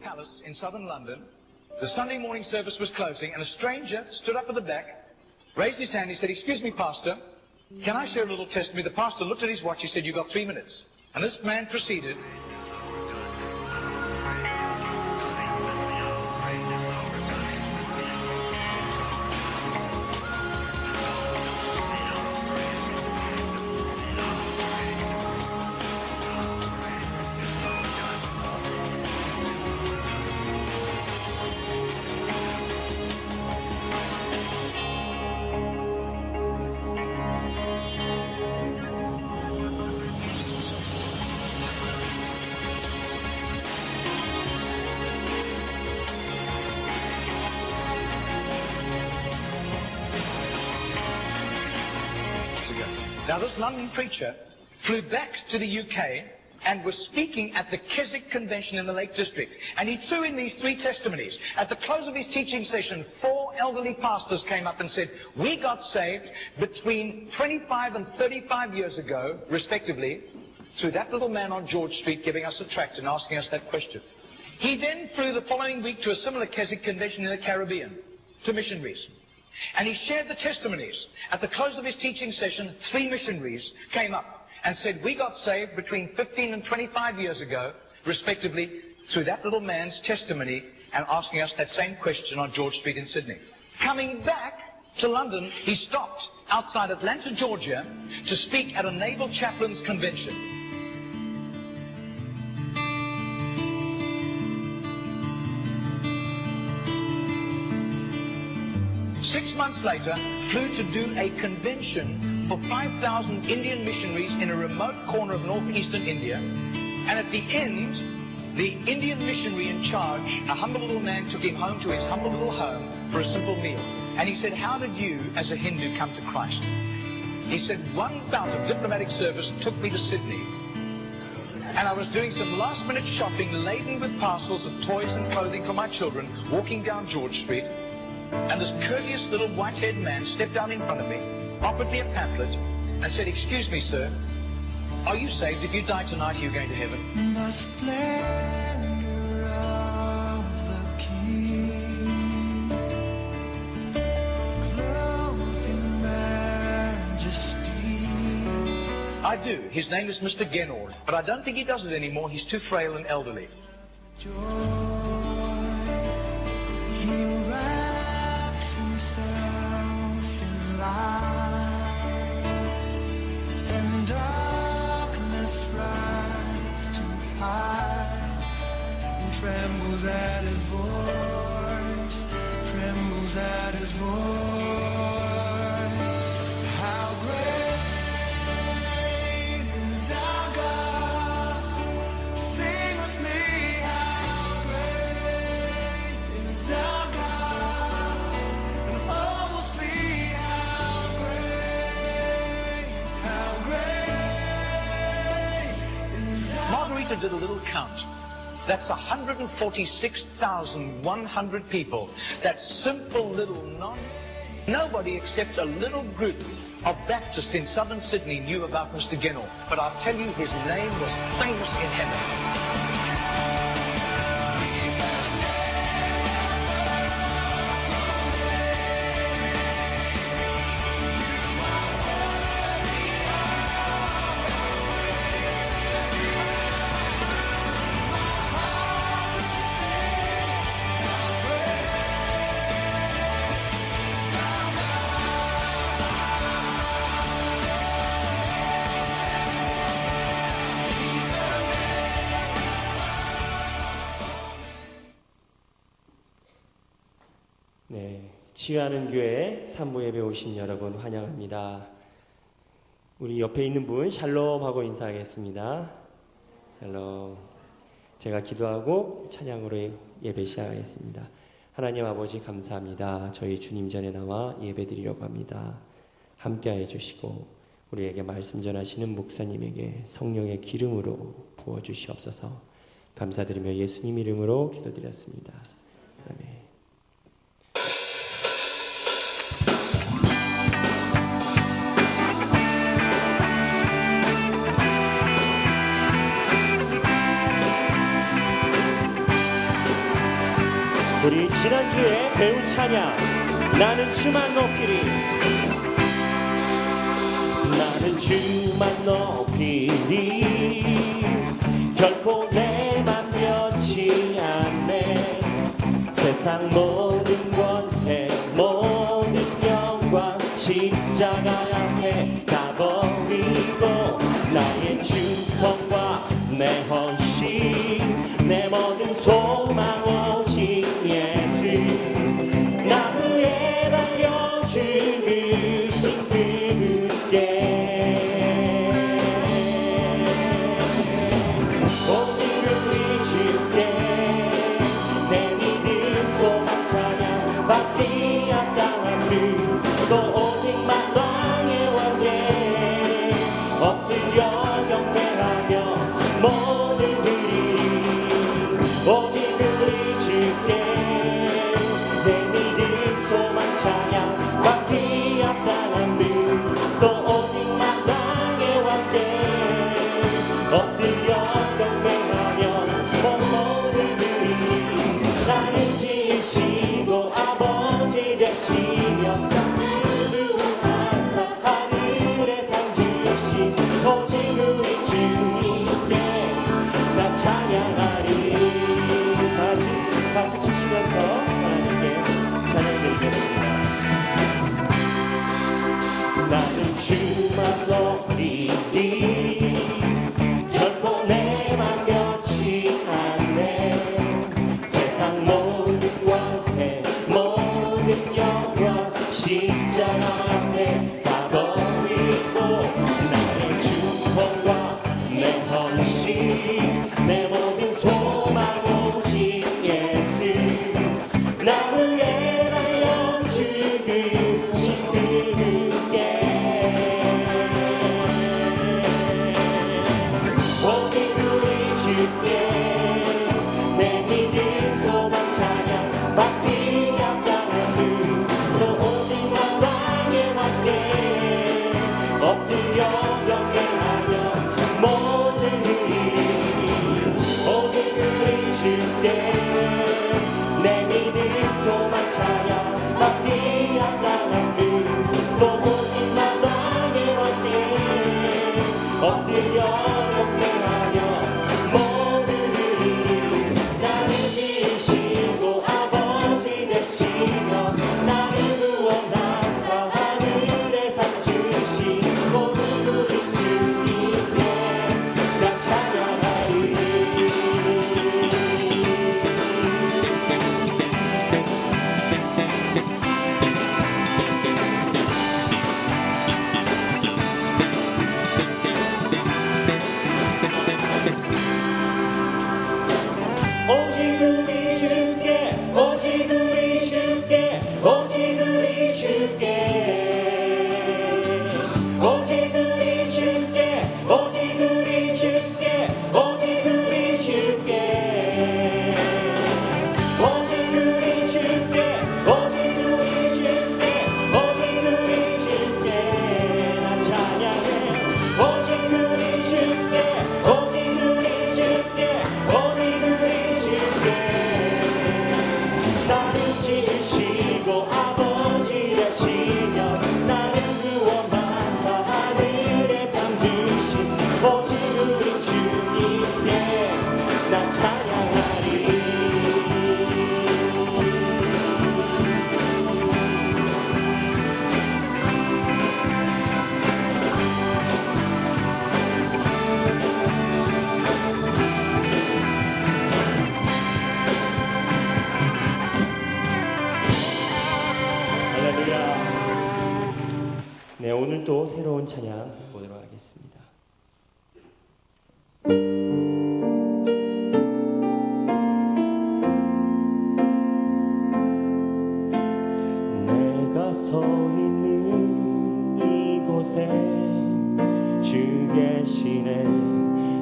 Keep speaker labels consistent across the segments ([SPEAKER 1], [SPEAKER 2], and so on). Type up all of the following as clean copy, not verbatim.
[SPEAKER 1] palace in southern London. The Sunday morning service was closing, and a stranger stood up at the back, raised his hand, he said, "Excuse me, Pastor, can I share a little testimony?" The pastor looked at his watch, he said, "You've got 3 minutes." And this man proceeded. Now, this London preacher flew back to the UK and was speaking at the Keswick Convention in the Lake District. And he threw in these 3 testimonies. At the close of his teaching session, 4 elderly pastors came up and said, "We got saved between 25 and 35 years ago, respectively, through that little man on George Street giving us a tract and asking us that question." He then flew the following week to a similar Keswick Convention in the Caribbean, to missionaries. And he shared the testimonies. At the close of his teaching session, 3 missionaries came up and said, "We got saved between 15 and 25 years ago, respectively, through that little man's testimony and asking us that same question on George Street in Sydney." Coming back to London, he stopped outside Atlanta, Georgia, to speak at a naval chaplains convention. 6 months later, flew to do a convention for 5,000 Indian missionaries in a remote corner of northeastern India. And at the end, the Indian missionary in charge, a humble little man, took him home to his humble little home for a simple meal. And he said, "How did you, as a Hindu, come to Christ?" He said, "One bout of diplomatic service took me to Sydney. And I was doing some last-minute shopping laden with parcels of toys and clothing for my children, walking down George Street. And this courteous little white-haired man stepped down in front of me, offered me a pamphlet, and said, 'Excuse me, sir, are you saved? If you die tonight, are you going to heaven?'"
[SPEAKER 2] The splendor of the King, clothed in majesty.
[SPEAKER 1] I do. His name is Mr. Genord, but I don't think he does it anymore. He's too frail and elderly.
[SPEAKER 2] Joy, he wraps himself in light, and darkness rise to hide, and trembles at his voice, trembles at his voice. How great is our God? Sing with me, how great is our God? And all will see how great is our
[SPEAKER 1] Margarita did a little count. That's 146,100 people. That simple little nobody except a little group of Baptists in southern Sydney knew about Mr. Genord. But I'll tell you, his name was famous in heaven.
[SPEAKER 3] 네, 치유하는 교회 3부 예배 오신 여러분 환영합니다. 우리 옆에 있는 분 샬롬 하고 인사하겠습니다. 샬롬. 제가 기도하고 찬양으로 예배 시작하겠습니다. 하나님 아버지 감사합니다. 저희 주님 전에 나와 예배 드리려고 합니다. 함께해 주시고 우리에게 말씀 전하시는 목사님에게 성령의 기름으로 부어주시옵소서. 감사드리며 예수님 이름으로 기도드렸습니다. 아멘. 지난주에 배운 찬양 나는 주만 높이리. 나는 주만 높이리. 결코 내 맘 변치 않네. 세상 모든 권세 모든 영광 십자가 앞에 다 버리고 나의 충성과 내 헌신 내 모든 소망 오직 예수. 나무에 달려 죽으신 그분께 오직 우리 주께 내 믿음 소망 찬양 받기 합당한 그 또 오직 만왕의 왕께 엎드려 경배하며 모든 드리리. 오직 우리 주께 내 믿음 소망 찬양 받기 합당한 그 또 오직 만왕의 왕께 엎드려 경배하며 모든 드리리. 나는 지으시고 아버지 되시며 하사 하늘에 상 주신 오직 우리 주님께 나 찬양하리. 같이 박수 치시면서 하나님께 찬양드리겠습니다. 나는 주만 높이리. 결코 내 맘 변치 않네. 세상 모든 권세 모든 영광 십자가 앞에 다 버리고 나의 충성과 내 헌신 내 모든 소망 오직 예수. 나무에 달려 죽으신 그분께 오직 우리 주께 내 믿음 소망 찬양 받기 합당한 그또 오직 만왕의 왕께 엎드려 경배하며 모든 드리리. 오직 우리 주께 내 믿음 소망 찬양 받기 합당한 그또 오직 만왕의 왕께 엎드려 경배하며 모든 드리리. 나를 지으시고 아버지 되시며 나를 구원하사 하늘에 상 주신 오직 우리 주님께 나 찬양하리. 오직 우리 주께 오직 우리 주께 오직 우리 주께 오직 우리 주께 오직 우리 주께 오직 우리 주께 오직 우리 주께 오직 우리 주께 오직 우리 주께 나 찬양해. 오직 우리 주께 오직 우리 주께 오직 우리 주께 나를 지으시고 아버지 되시며 나를 구원하사 하늘에 상 주신 오직 우리 주님께 나 찬양하리. 할렐루야. 네, 오늘 또 새로운 찬양 보도록 하겠습니다. 내가 서 있는 이곳에 주 계시네.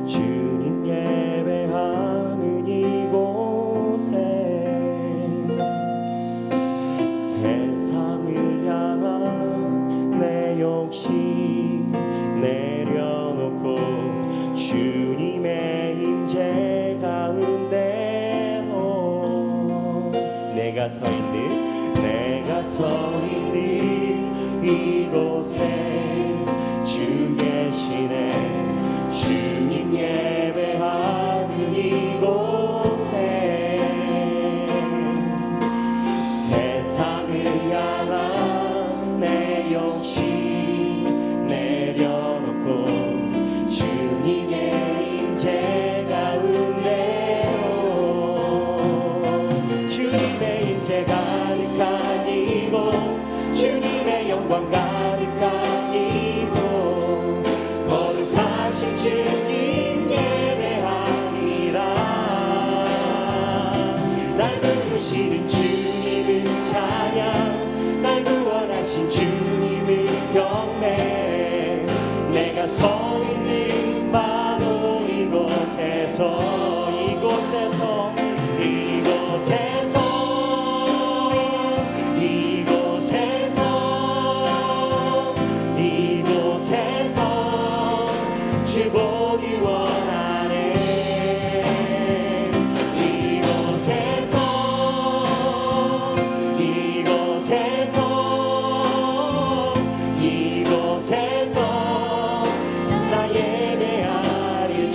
[SPEAKER 3] 주님 예배하는 이곳에 세상을 향한 내 욕심 내려놓고 주님의 임재 가운데로 내가 서 있는 이곳에 주 계시네. 주님 예배하는 이곳에 세상을 향한 내 욕심 내려놓고 주님의 임재 가운데로 주님의 임재 가득한 이곳 주님의 영광 가득한 이곳 거룩하신 주님 예배하리라. 날 부르시는 주님을 찬양 날 구원하신 주님을 경배 내가 서 있는 바로 이곳에서 주 보기 원하네. 이곳에서 나 예배하리.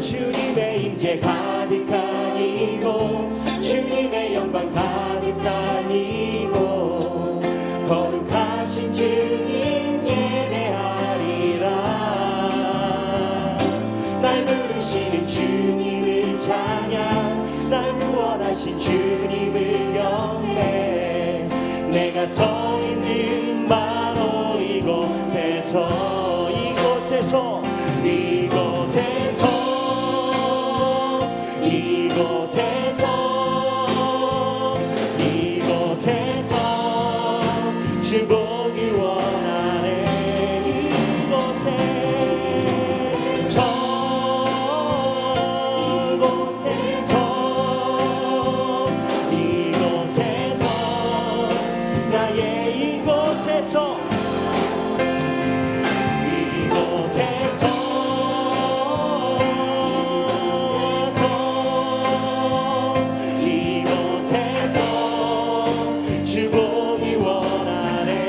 [SPEAKER 3] 주님의 임재 가득한 이곳 주님의 영광 가득한 이곳 거룩하신 주님 예배하리라. 날 부르시는 주님을 찬양 날 구원하신 주님을 경배 내가 서 있는 바로 이곳에서 주 보기 원하네. 이곳에서 나의 이곳에서 주 보기 원하네.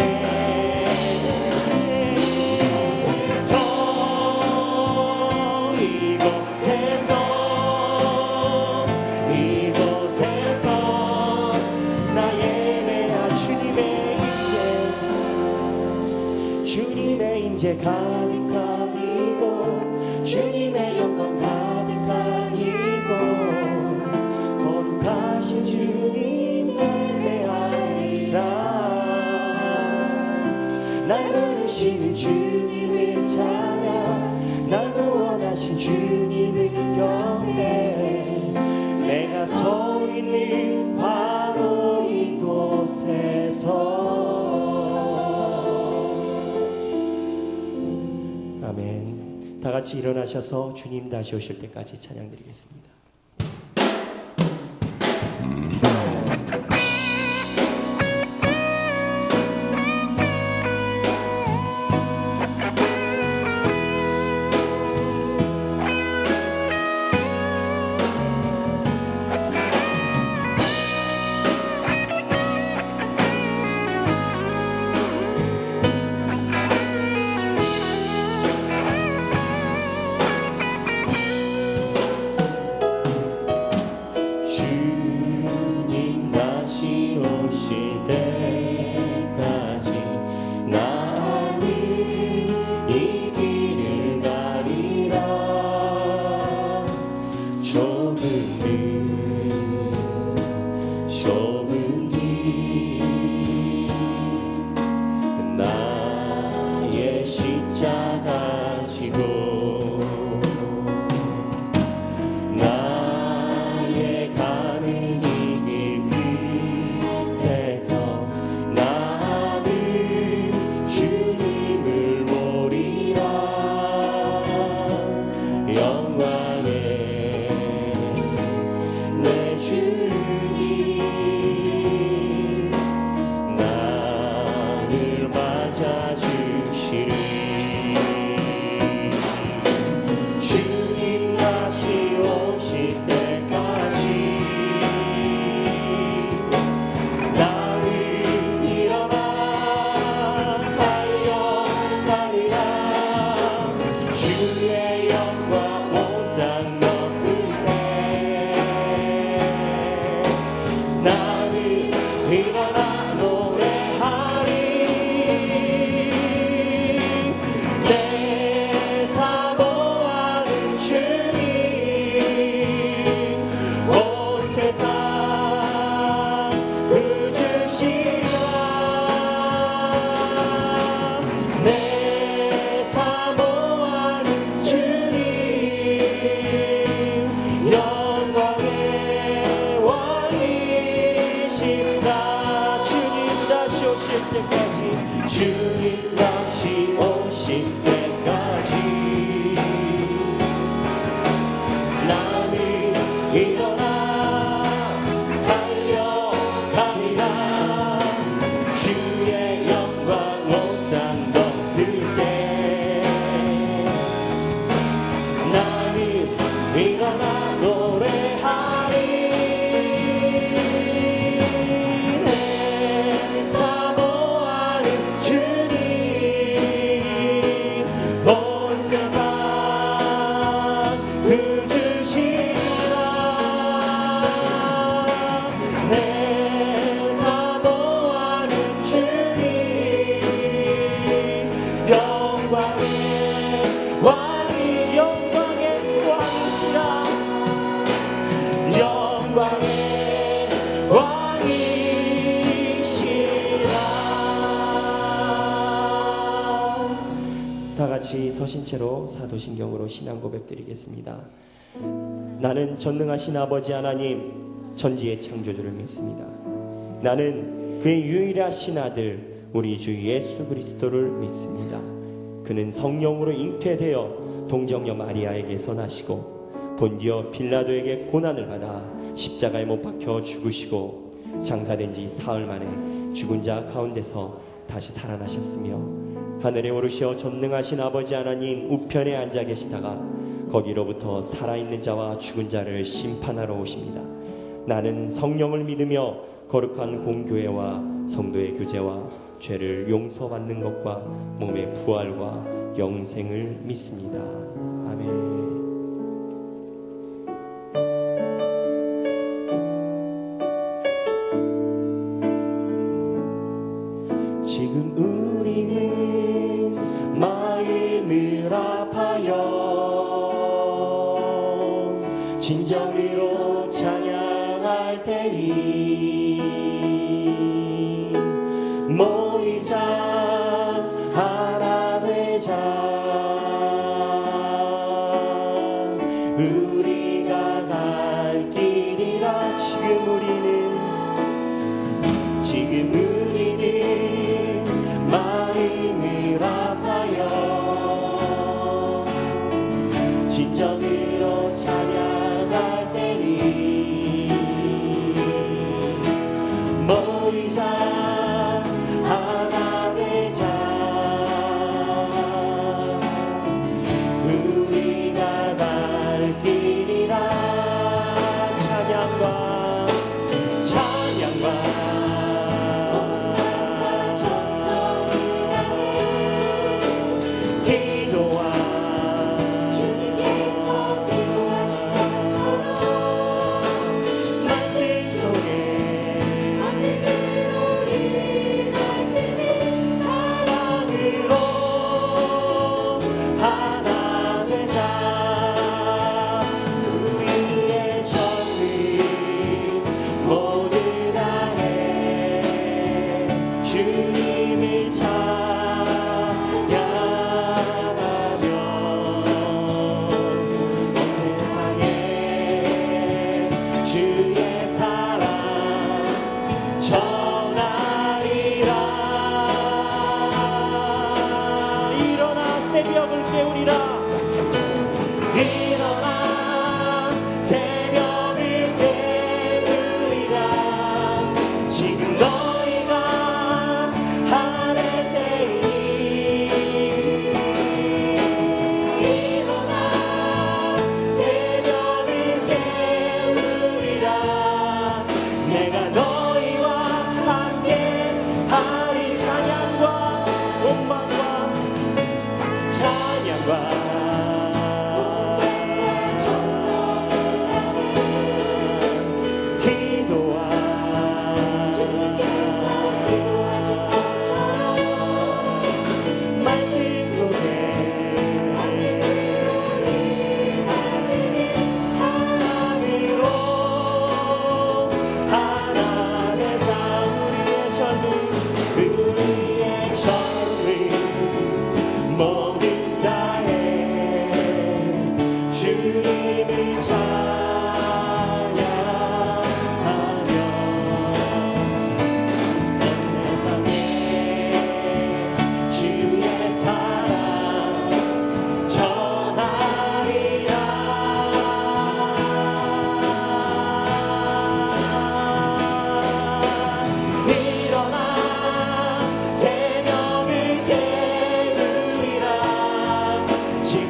[SPEAKER 3] 이곳에서 나 예배하 주님의 임재 가득한 이곳 주님의 영광 가득한 이곳 거룩하신 주님 예배하리라. 날 부르시는 주님을 찬양 날 구원하신 주님을 경배 내가 서 있는 바로 이곳에서. 아멘. 다 같이 일어나셔서 주님 다시 오실 때까지 찬양 드리겠습니다. 주님 다시 오실 때까지 주의 영광 온 땅 덮을 때 나는 일어나 노래하리 내 사모하는 주님 온 세상 주님 다시 오실 때까지 나는 일어나 달려가리라 주의 영광 온 땅 덮을 때 나는 일어나 노래하리 다 같이 서신 채로 사도신경으로 신앙 고백 드리겠습니다. 나는 전능하신 아버지 하나님 천지의 창조주를 믿습니다. 나는 그의 유일하신 아들 우리 주 예수 그리스도를 믿습니다. 그는 성령으로 잉태되어 동정녀 마리아에게서 나시고 본디오 빌라도에게 고난을 받아 십자가에 못 박혀 죽으시고 장사된 지 사흘 만에 죽은 자 가운데서 다시 살아나셨으며 하늘에 오르시어 전능하신 아버지 하나님 우편에 앉아 계시다가 거기로부터 살아있는 자와 죽은 자를 심판하러 오십니다. 나는 성령을 믿으며 거룩한 공교회와 성도의 교제와 죄를 용서받는 것과 몸의 부활과 영생을 믿습니다. 아멘. 지금 우리는 마음을 아파요 진정으로 찬양할 때니 모이자 하나 되자 우리가 갈 길이라 지금 우리는 마음을 아파요 진정으로 찬양할 때니 모이자 하나 되자 우리가 갈 길이라 찬양과 기도와 주님께서 기도하시고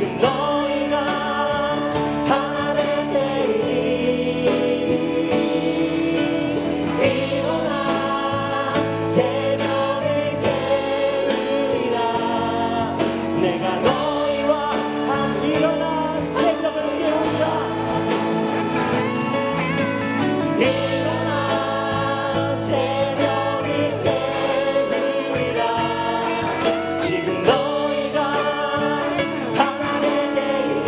[SPEAKER 3] 지금 너희가 하나 될 때이니 일어나 새벽을 깨우리라. 내가 너희와 함께 일어나 새벽을 깨우리라. 일어나 새벽을 깨우리라. 지금 너희가 하나 될 때이니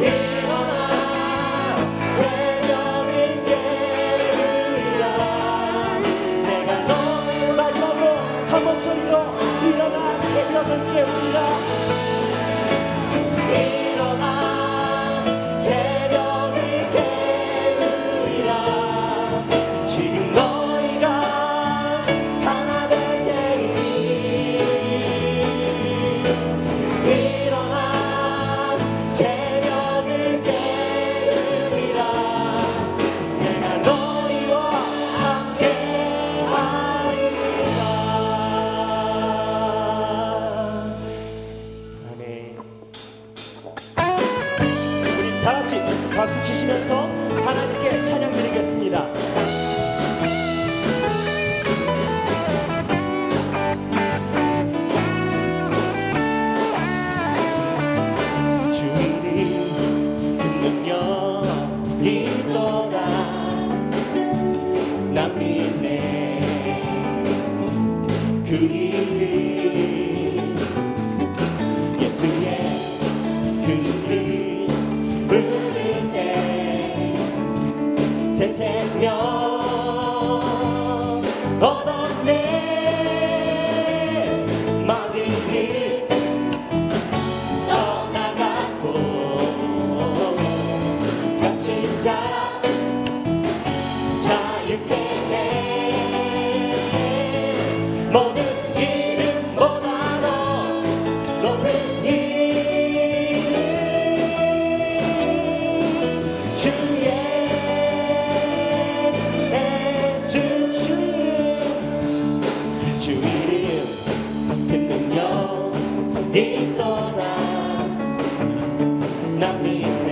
[SPEAKER 3] 일어나 새벽을 깨우리라. 내가 너희 마지막으로 한 목소리로 일어나 새벽을 깨우리라. 일어나 새벽을 깨우리라. 지금 너희가 하나 될 때이니 일어나 새벽을 깨우리라. 내가 너희와 함께 하리라. 아멘. 우리 다 같이 박수 치시면서 하나님께 찬양 드리겠습니다. 주님 그 능력이 있도다. 난 믿네. 그 이름 예수의 그 이름 부를 때 새 생명 얻었네. 마귀는 떠나갔고 갇힌 자 자유케 해. 모든 이름보다도 높은 이름 주의 예수 주 이름 그 능력 있도다. 난 믿네.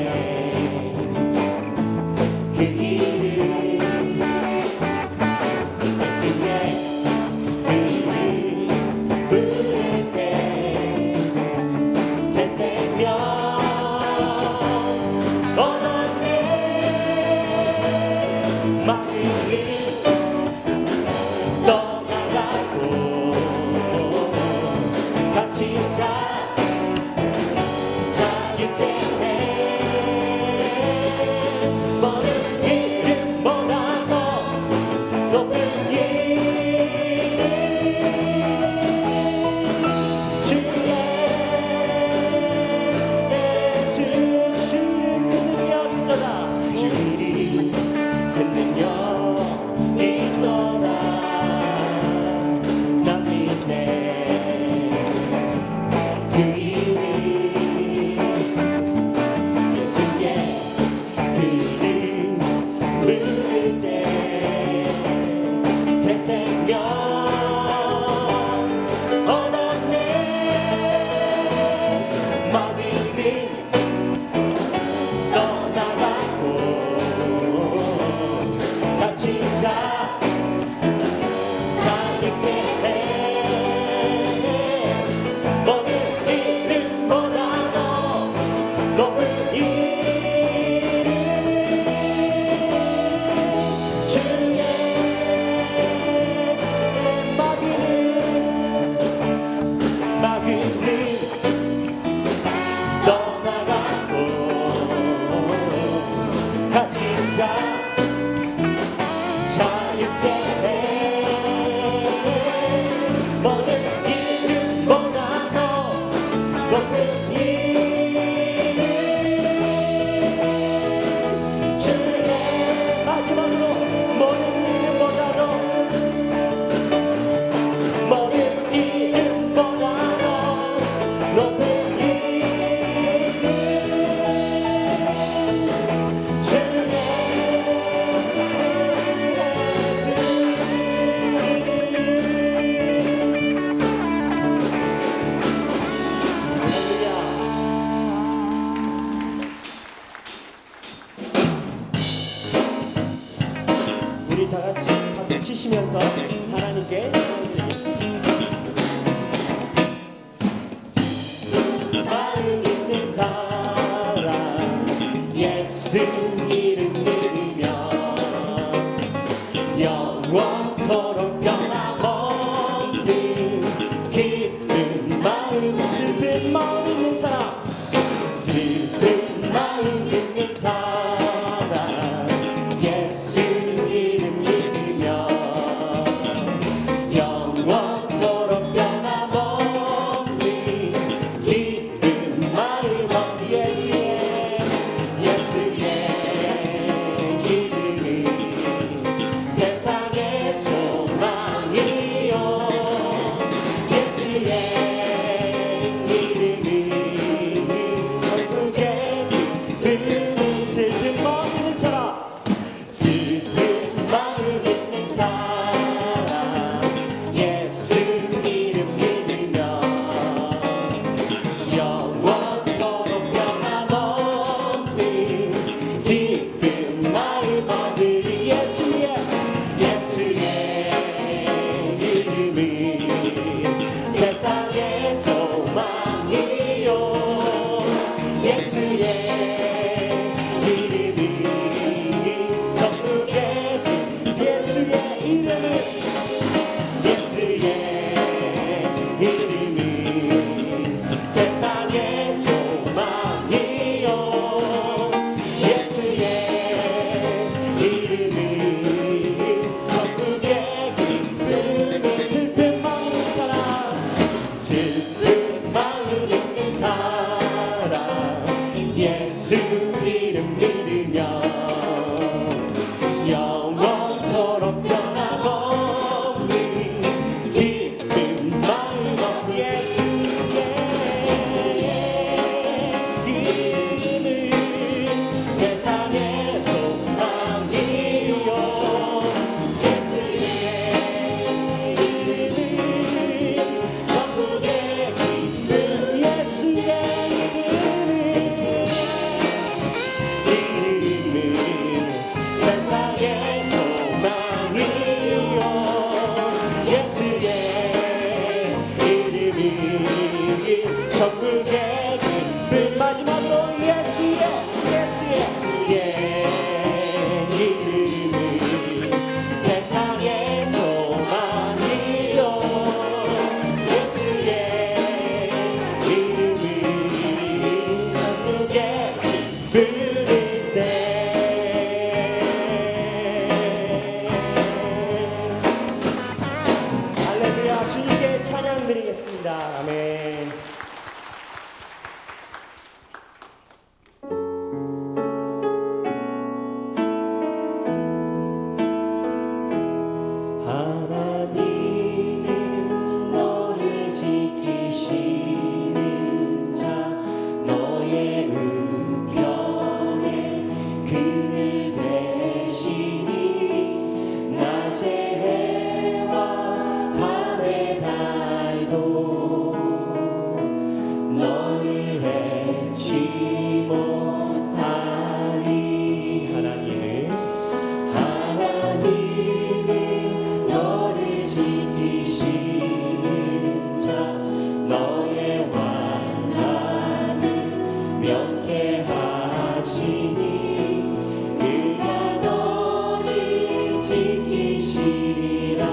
[SPEAKER 3] 그 이름 예수의 그 이름 부를 때 새 생명 얻었네. 마귀는 떠나가고 갇힌 자 자유케 해. 모든 이름보다도 높은 이름 주의 예수 주님 그 능력 있도다. 주 이름 그 능력 있도다. 난 믿네. 그 이름 예수의 그 이름 부를 때 새 생명 얻었네. 마귀는 떠나갔고 갇힌 자 자유케 해. 모든 이름보다도 높은 이름 주의 마귀는 떠나가고 갇힌 자 자유케 해. 모든 이름보다도 높은 이름 주의 마지막으로 모든 이름보다도 모든 이름보다도 높은 이름 주의 예수 부르시면서 하나님께 찬양드리겠습니다. 마음 있는 사람 예수 이름 믿으며 영원토록 변함없는 기쁜 마음 슬픈 마음 있는 사람 슬픈 마음 있는 사람 예수 이름 믿으며 영원토록 변함없는 기쁜 마음 예수의 이름이 세상의 소망이요 예수의 이름이 천국의 기쁨이 슬픈 마음 있는 사람 슬픈 마음 있는 사람 예수 이름 믿으며 영원토록 변함없는 기쁜 마음 얻으리 예수의 이름이 세상의 소망이요 예수의 이름이 천국의 예수의 이름이 세상의 소망이요 예수의 이름이 천국의 기쁨이 슬픈 마음 있는 사람 슬픈 마음 있는 사람 예수 이름 믿으며 영원토록 변함없는 기쁜 마음 예수의 이름은 세상의 소망이요 예수의 이름은 천국의 기쁨 예수의 이름은 세상의 소망이요 예수의 이름이 천국의 기쁨 마지막으로 예수의 이름이 세상의 소망이요 예수의 이름이 천국의 기쁨일세 할렐루야 주님께 찬양 드리겠습니다. 아멘. 하나님은 너를 지키시는 자 너의 우편에 그늘 되시니 낮의 해와 밤의 달도 너를 해치 못하니 하나님은 너를 지키시는 자 너의 환난을 면케하시니 그가 너를 지키시리라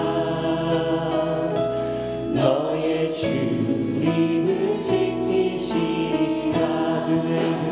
[SPEAKER 3] 너의 주림을 지키시리라 눈을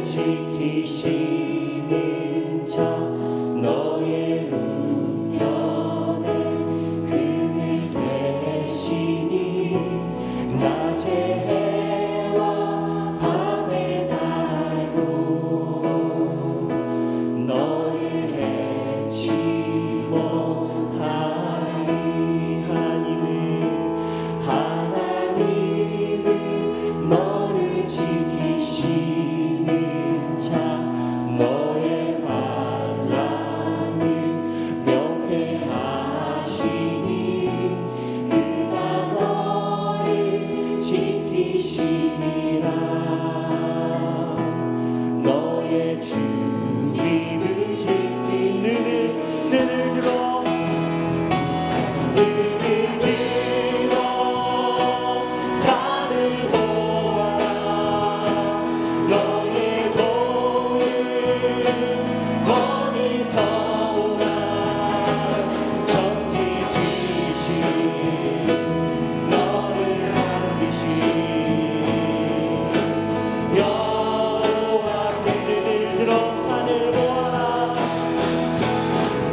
[SPEAKER 3] 지키시는 자 너의 우편에 그늘 대신이 낮의 해와 밤의 달도 너를 해치 못하리. 하나님은 너를 지키시는 자 너의 반란을 명쾌하시니 그가 너를 지키시니라. 너의 주님을 지키 눈을 들어 산을 보아라. 너의 도움 어디서 오나. 천지 지으신 너를 만드신 여호와께 눈을 들어 산을 보아라.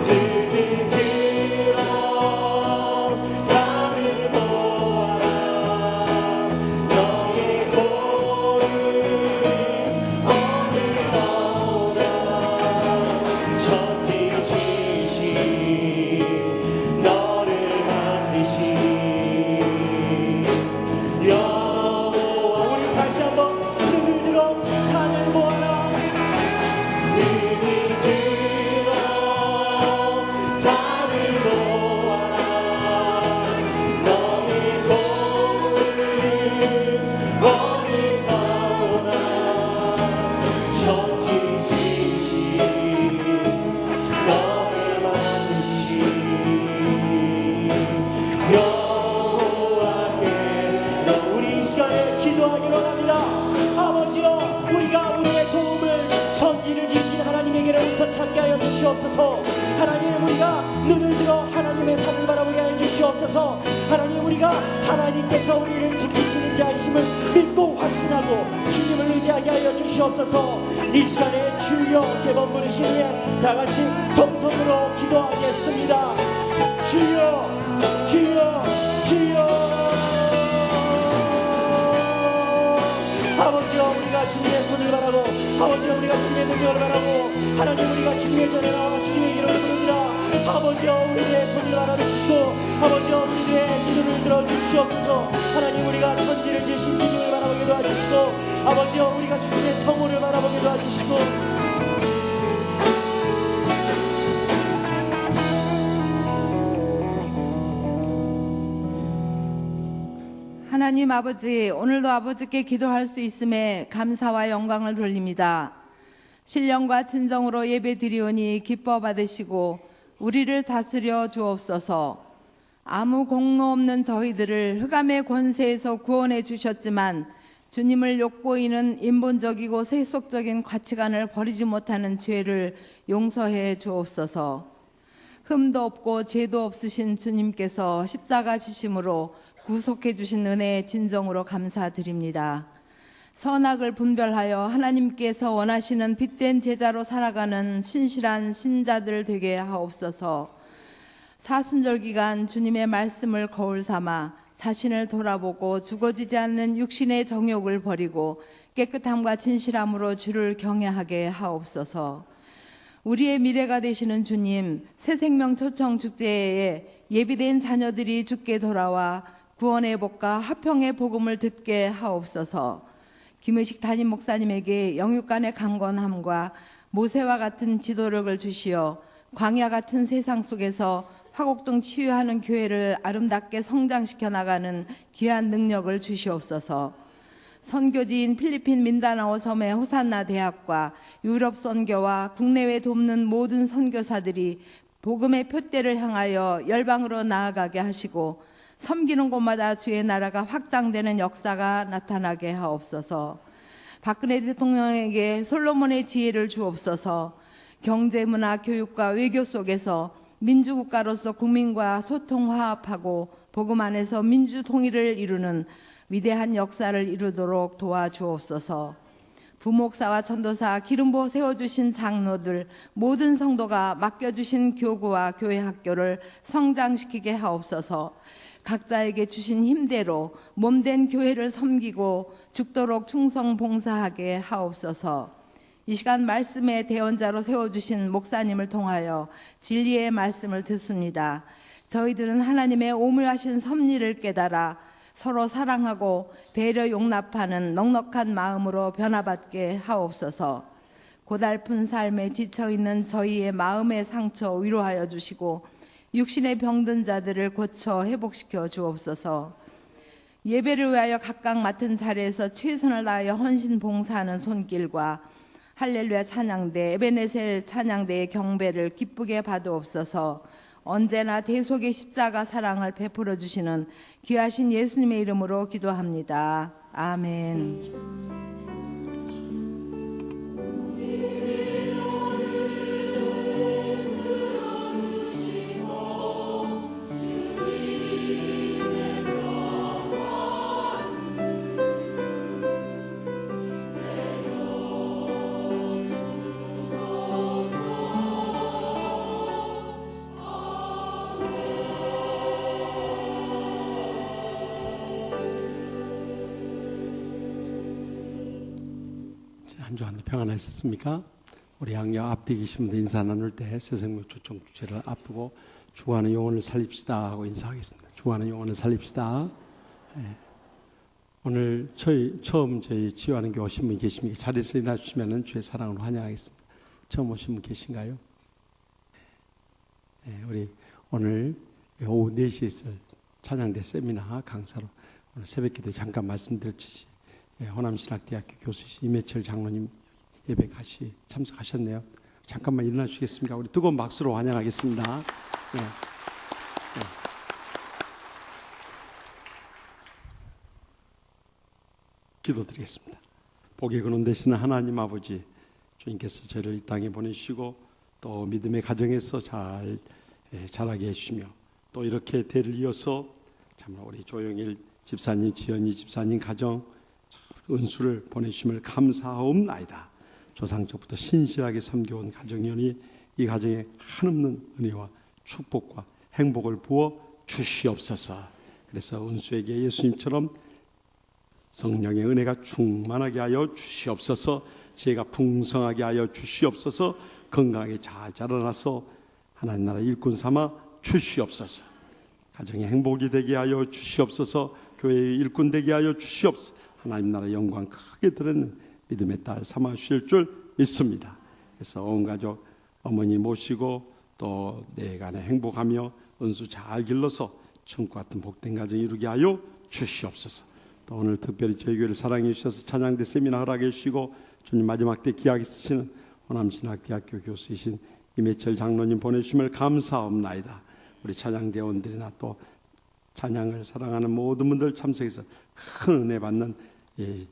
[SPEAKER 3] 눈을 들어 산을 보아라. 너의 도움 어디서 오나. 천지 지으신 너를 만드신 여호와. 우리 다시 한번 눈을 들어 산을 보아라. 눈을 들어 산을 보아라. 너의 도움 어디서 오나. 천지 지으신 너를 만드신 여호와께. 우리 이 시간에 기도하기 원합니다. 아버지여, 우리가 우리의 도움을 천지를 지으신 하나님에게로부터 찾게 하여 주시옵소서. 하나님, 우리가 눈을 들어 하나님의 산을 바라보게 하여 주시옵소서. 하나님, 우리가 하나님께서 우리를 지키시는 자이심을 믿고 확신하고 주님을 의지하게 하여 주시옵소서. 이 시간에 주여 세 번 부르신 후에 다 같이 동성으로 기도하겠습니다. 주여, 주여, 주여. 아버지여, 우리가 주님의 손을 바라고, 아버지여, 우리가 주님의 능력을 바라고, 하나님, 우리가 주님의 전에 나와 주님의 이름을 부릅니다. 아버지여, 우리의 손을 바라주시고, 아버지여, 우리의 기도를 들어주시옵소서. 하나님, 우리가 천지를 지으신 주님을 바라보게 도와주시고, 아버지여, 우리가 주님의 성호를 바라보게 도와주시고,
[SPEAKER 4] 하나님 아버지, 오늘도 아버지께 기도할 수 있음에 감사와 영광을 돌립니다. 신령과 진정으로 예배드리오니 기뻐 받으시고 우리를 다스려 주옵소서. 아무 공로 없는 저희들을 흑암의 권세에서 구원해 주셨지만 주님을 욕보이는 인본적이고 세속적인 가치관을 버리지 못하는 죄를 용서해 주옵소서. 흠도 없고 죄도 없으신 주님께서 십자가 지심으로 구속해 주신 은혜에 진정으로 감사드립니다. 선악을 분별하여 하나님께서 원하시는 빛된 제자로 살아가는 신실한 신자들 되게 하옵소서. 사순절 기간 주님의 말씀을 거울 삼아 자신을 돌아보고 죽어지지 않는 육신의 정욕을 버리고 깨끗함과 진실함으로 주를 경외하게 하옵소서. 우리의 미래가 되시는 주님, 새생명 초청 축제에 예비된 자녀들이 주께 돌아와 구원의 복과 화평의 복음을 듣게 하옵소서. 김의식 담임 목사님에게 영육간의 강건함과 모세와 같은 지도력을 주시어 광야 같은 세상 속에서 화곡동 치유하는 교회를 아름답게 성장시켜 나가는 귀한 능력을 주시옵소서. 선교지인 필리핀 민다나오 섬의 호산나 대학과 유럽 선교와 국내외 돕는 모든 선교사들이 복음의 표대를 향하여 열방으로 나아가게 하시고 섬기는 곳마다 주의 나라가 확장되는 역사가 나타나게 하옵소서. 박근혜 대통령에게 솔로몬의 지혜를 주옵소서. 경제, 문화, 교육과 외교 속에서 민주국가로서 국민과 소통 화합하고 복음 안에서 민주 통일을 이루는 위대한 역사를 이루도록 도와주옵소서. 부목사와 전도사, 기름부어 세워주신 장로들, 모든 성도가 맡겨주신 교구와 교회 학교를 성장시키게 하옵소서. 각자에게 주신 힘대로 몸된 교회를 섬기고 죽도록 충성 봉사하게 하옵소서. 이 시간 말씀의 대언자로 세워주신 목사님을 통하여 진리의 말씀을 듣습니다. 저희들은 하나님의 오묘하신 섭리를 깨달아 서로 사랑하고 배려 용납하는 넉넉한 마음으로 변화받게 하옵소서. 고달픈 삶에 지쳐있는 저희의 마음의 상처 위로하여 주시고 육신의 병든 자들을 고쳐 회복시켜 주옵소서. 예배를 위하여 각각 맡은 자리에서 최선을 다하여 헌신 봉사하는 손길과 할렐루야 찬양대, 에베네셀 찬양대의 경배를 기쁘게 받으옵소서. 언제나 대속의 십자가 사랑을 베풀어 주시는 귀하신 예수님의 이름으로 기도합니다. 아멘.
[SPEAKER 5] 한 주 한 주 평안하셨습니까? 우리 양녀 앞뒤 계신 분들 인사 나눌 때 새생명 초청 주제를 앞두고 죽어가는 영혼을 살립시다 하고 인사하겠습니다. 죽어가는 영혼을 살립시다. 네. 오늘 처음 저희 치유하는 교 오신 분 계십니까? 자리에서 일어나 주시면 주의 사랑으로 환영하겠습니다. 처음 오신 분 계신가요? 네, 우리 오늘 오후 4시에 있을 찬양대 세미나 강사로 오늘 새벽기도에 잠깐 말씀드렸듯이 호남신학대학교 교수이신 임혜철 장로님 예배 같이 참석하셨네요. 잠깐만 일어나 주시겠습니까? 우리 뜨거운 박수로 환영하겠습니다. 네. 네. 기도드리겠습니다. 복의 근원 되시는 하나님 아버지, 주님께서 저희를 이 땅에 보내시고 또 믿음의 가정에서 자라게 해주시며 또 이렇게 대를 이어서 참으로 우리 조영일 집사님, 지연이 집사님 가정 은수를 보내주심을 감사하옵나이다. 조상적부터 신실하게 섬겨온 가정이오니 이 가정에 한없는 은혜와 축복과 행복을 부어 주시옵소서. 그래서 은수에게 예수님처럼 성령의 은혜가 충만하게 하여 주시옵소서. 지혜가 풍성하게 하여 주시옵소서. 건강하게 잘 자라나서 하나님 나라 일꾼 삼아 주시옵소서. 가정의 행복이 되게 하여 주시옵소서. 교회의 일꾼 되게 하여 주시옵소서. 하나님 나라 영광 크게 드리는 믿음의 딸 삼아 주실 줄 믿습니다. 그래서 온 가족 어머니 모시고 또 내간에 행복하며 은수 잘 길러서 천국 같은 복된 가정 이루게 하여 주시옵소서. 또 오늘 특별히 저희 교회를 사랑해 주셔서 찬양대 세미나 허락해 주시고 주님 마지막 때 귀하게 쓰시는 호남신학대학교 교수이신 임혜철 장로님 보내주심을 감사옵나이다. 우리 찬양대원들이나 또 찬양을 사랑하는 모든 분들 참석해서 큰 은혜 받는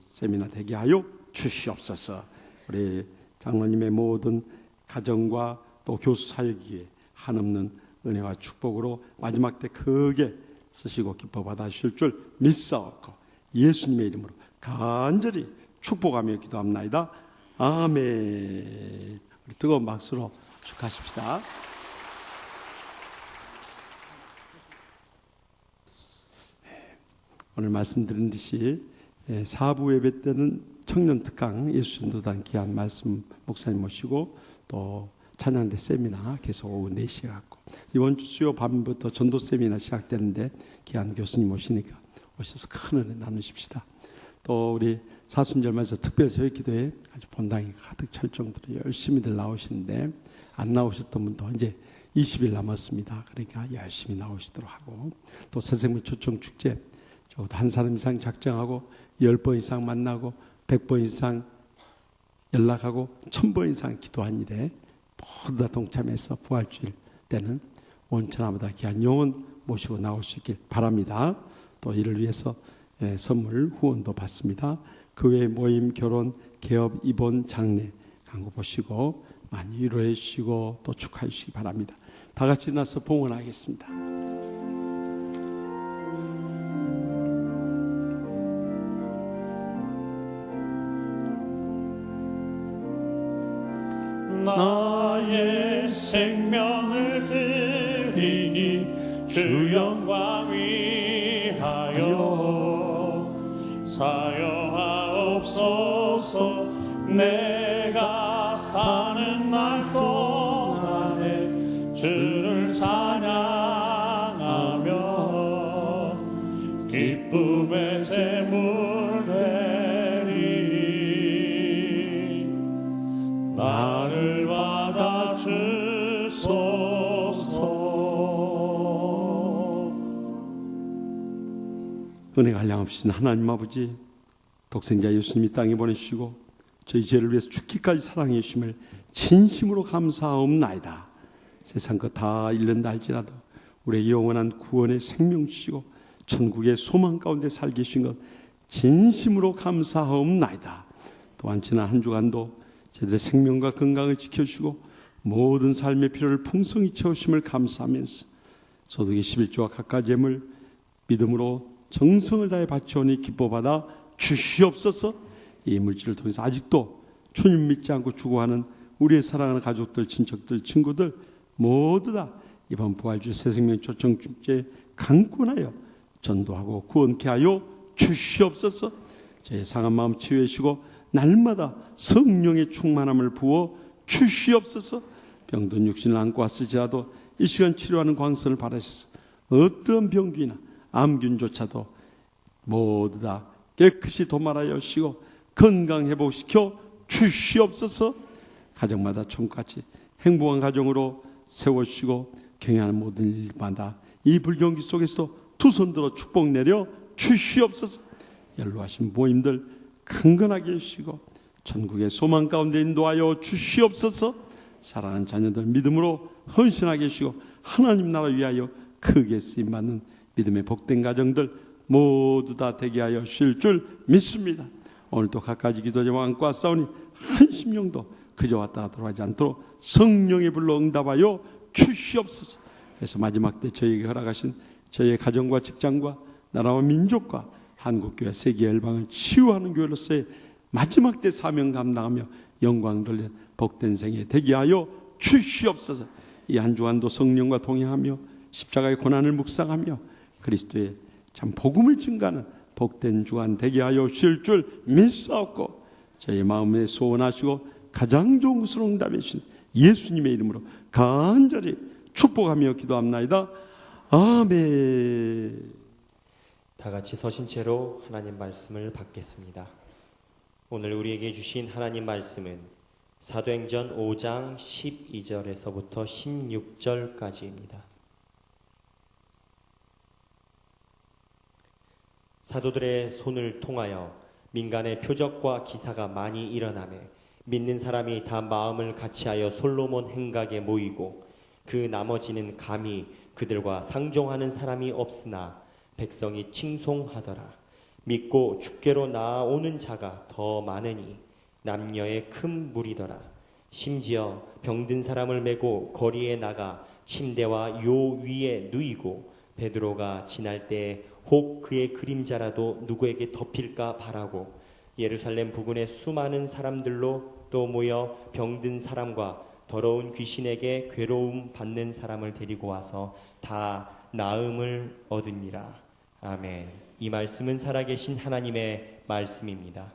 [SPEAKER 5] 세미나 되게 하여 주시옵소서. 우리 장로님의 모든 가정과 또 교수 사역기에 한없는 은혜와 축복으로 마지막 때 크게 쓰시고 기뻐 받아주실 줄 믿사옵고 예수님의 이름으로 간절히 축복하며 기도합나이다. 아멘. 우리 뜨거운 박수로 축하하십시다. 오늘 말씀드린 듯이 4부 예배 때는 청년특강 예수전도단 귀한 말씀 목사님 모시고 또 찬양대 세미나 계속 오후 4시에 갖고 이번 주 수요 밤부터 전도 세미나 시작되는데 귀한 교수님 오시니까 오셔서 큰 은혜 나누십시다. 또 우리 사순절마에서 특별히 저희 기도에 아주 본당이 가득 찰 정도로 열심히들 나오시는데 안 나오셨던 분도 이제 20일 남았습니다. 그러니까 열심히 나오시도록 하고 또 새생명 초청 축제 한 사람 이상 작정하고 10번 이상 만나고 100번 이상 연락하고 1000번 이상 기도한 일에 모두 다 동참해서 부활주일 때는 온천하마다 귀한 영혼 모시고 나올 수 있길 바랍니다. 또 이를 위해서 선물 후원도 받습니다. 그 외 모임, 결혼, 개업, 입원, 장례 광고 보시고 많이 위로해 주시고 또 축하해 주시기 바랍니다. 다 같이 나서 봉헌하겠습니다. 나의 생명을 드리니 주 영광 위하여 사여하옵소서. 내가 사는 날 동안에 주를 찬양하며 기쁨의 제물 되리. 나를 받아 주소서. 은혜가 한량없으신 하나님 아버지, 독생자 예수님이 땅에 보내주시고 저희 죄를 위해서 죽기까지 사랑해 주심을 진심으로 감사하옵나이다. 세상 것 다 잃는다 할지라도 우리의 영원한 구원의 생명 주시고 천국의 소망 가운데 살게 하신 것 진심으로 감사하옵나이다. 또한 지난 한 주간도 저희들의 생명과 건강을 지켜주시고 모든 삶의 필요를 풍성히 채우심을 감사하면서 소득의 11조와 각각 예물 믿음으로 정성을 다해 바치오니 기뻐받아 주시옵소서. 이 물질을 통해서 아직도 주님 믿지 않고 죽어가는 우리의 사랑하는 가족들, 친척들, 친구들 모두 다 이번 부활주 새생명 초청축제에 강권하여 전도하고 구원케 하여 주시옵소서. 저의 상한 마음 치유해 주시고 날마다 성령의 충만함을 부어 주시옵소서. 병든 육신을 안고 왔을지라도 이 시간 치료하는 광선을 받으셔서 어떠한 병균이나 암균조차도 모두 다 깨끗이 도말하여 주시고 건강 회복시켜 주시옵소서. 가정마다 총같이 행복한 가정으로 세워주시고 경영하는 모든 일마다 이 불경기 속에서도 두 손 들어 축복 내려 주시옵소서. 연로하신 부모님들 강건하게 해주시고 천국의 소망 가운데 인도하여 주시옵소서. 사랑하는 자녀들 믿음으로 헌신하게 해주시고 하나님 나라 위하여 크게 쓰임받는 믿음의 복된 가정들 모두 다 되게 하여 주실 줄 믿습니다. 오늘도 갖가지 기도 제목 안고 왔사오니 한 심령도 그저 왔다 가도록 하지 않도록 성령의 불로 응답하여 주시옵소서. 그래서 마지막 때 저희에게 허락하신 저희의 가정과 직장과 나라와 민족과 한국교회 세계 열방을 치유하는 교회로서의 마지막 때 사명 감당하며 영광 돌려 복된 생에 되게 하여 주시옵소서. 이 한 주간도 성령과 동행하며 십자가의 고난을 묵상하며 그리스도의 참 복음을 증가하는 복된 주간 되게 하여 주실 줄 믿사옵고 저희 마음에 소원하시고 가장 좋은 것으로 응답해 주신 예수님의 이름으로 간절히 축복하며 기도합나이다. 아멘.
[SPEAKER 3] 다 같이 서신 채로 하나님 말씀을 받겠습니다. 오늘 우리에게 주신 하나님 말씀은 사도행전 5장 12절에서부터 16절까지입니다. 사도들의 손을 통하여 민간의 표적과 기사가 많이 일어나매 믿는 사람이 다 마음을 같이하여 솔로몬 행각에 모이고 그 나머지는 감히 그들과 상종하는 사람이 없으나 백성이 칭송하더라. 믿고 주께로 나아오는 자가 더 많으니 남녀의 큰 무리더라. 심지어 병든 사람을 메고 거리에 나가 침대와 요 위에 누이고 베드로가 지날 때에 혹 그의 그림자라도 누구에게 덮일까 바라고 예루살렘 부근의 수많은 사람들로 또 모여 병든 사람과 더러운 귀신에게 괴로움 받는 사람을 데리고 와서 다 나음을 얻으니라. 아멘. 이 말씀은 살아계신 하나님의 말씀입니다.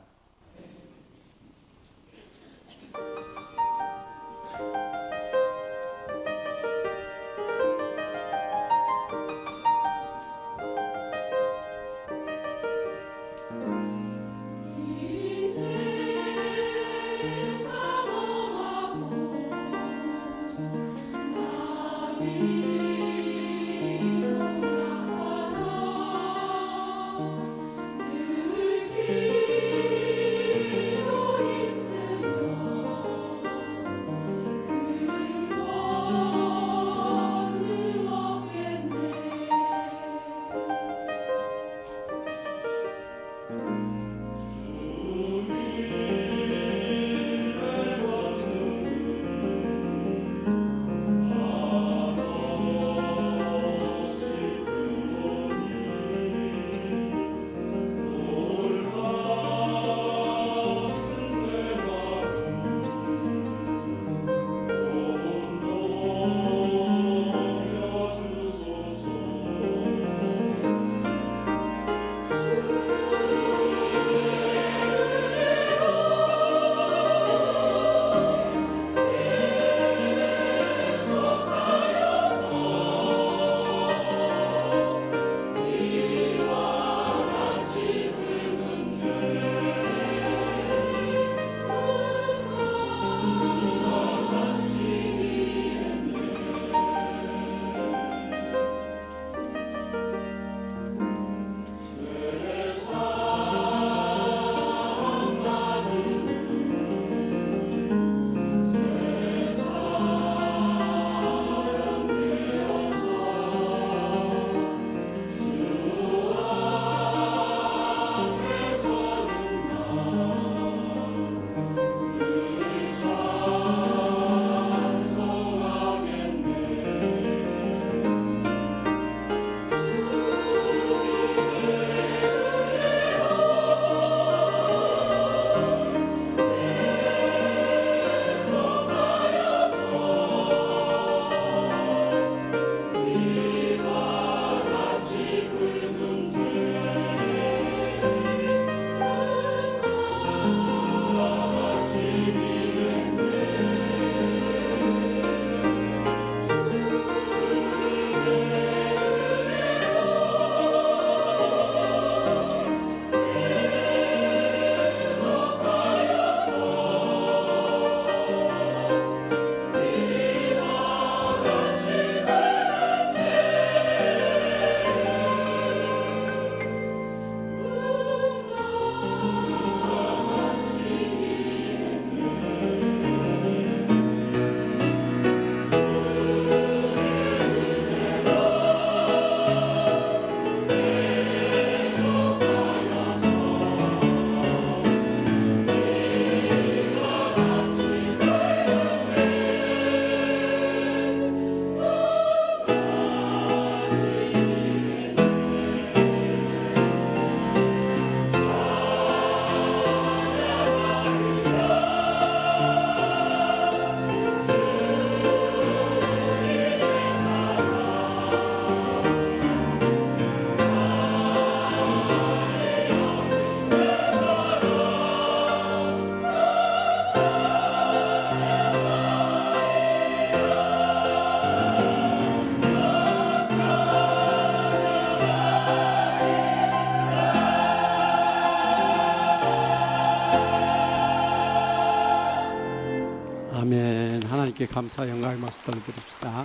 [SPEAKER 5] 아멘. 하나님께 감사 영광의 말씀 드립시다.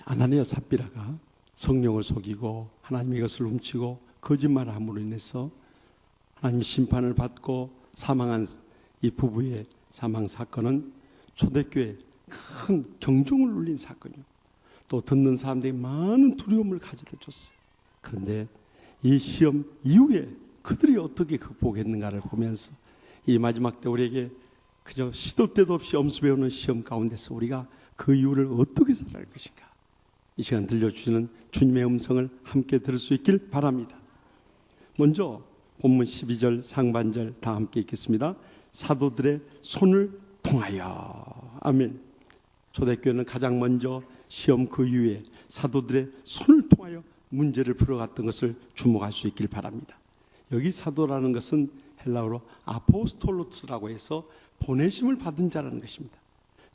[SPEAKER 5] 아나니아 삽비라가 성령을 속이고 하나님의 것을 훔치고 거짓말을 함으로 인해서 하나님 심판을 받고 사망한 이 부부의 사망 사건은 초대교회에 큰 경종을 울린 사건이요. 또 듣는 사람들이 많은 두려움을 가져다 줬어요. 그런데 이 시험 이후에 그들이 어떻게 극복했는가를 보면서 이 마지막 때 우리에게 그저 시도 때도 없이 엄수 배우는 시험 가운데서 우리가 그 이유를 어떻게 살아갈 것인가, 이 시간 들려주시는 주님의 음성을 함께 들을 수 있길 바랍니다. 먼저 본문 12절 상반절 다 함께 읽겠습니다. 사도들의 손을 통하여. 아멘. 초대교회는 가장 먼저 시험 그 이후에 사도들의 손을 통하여 문제를 풀어갔던 것을 주목할 수 있길 바랍니다. 여기 사도라는 것은 헬라어로 아포스톨로스라고 해서 보내심을 받은 자라는 것입니다.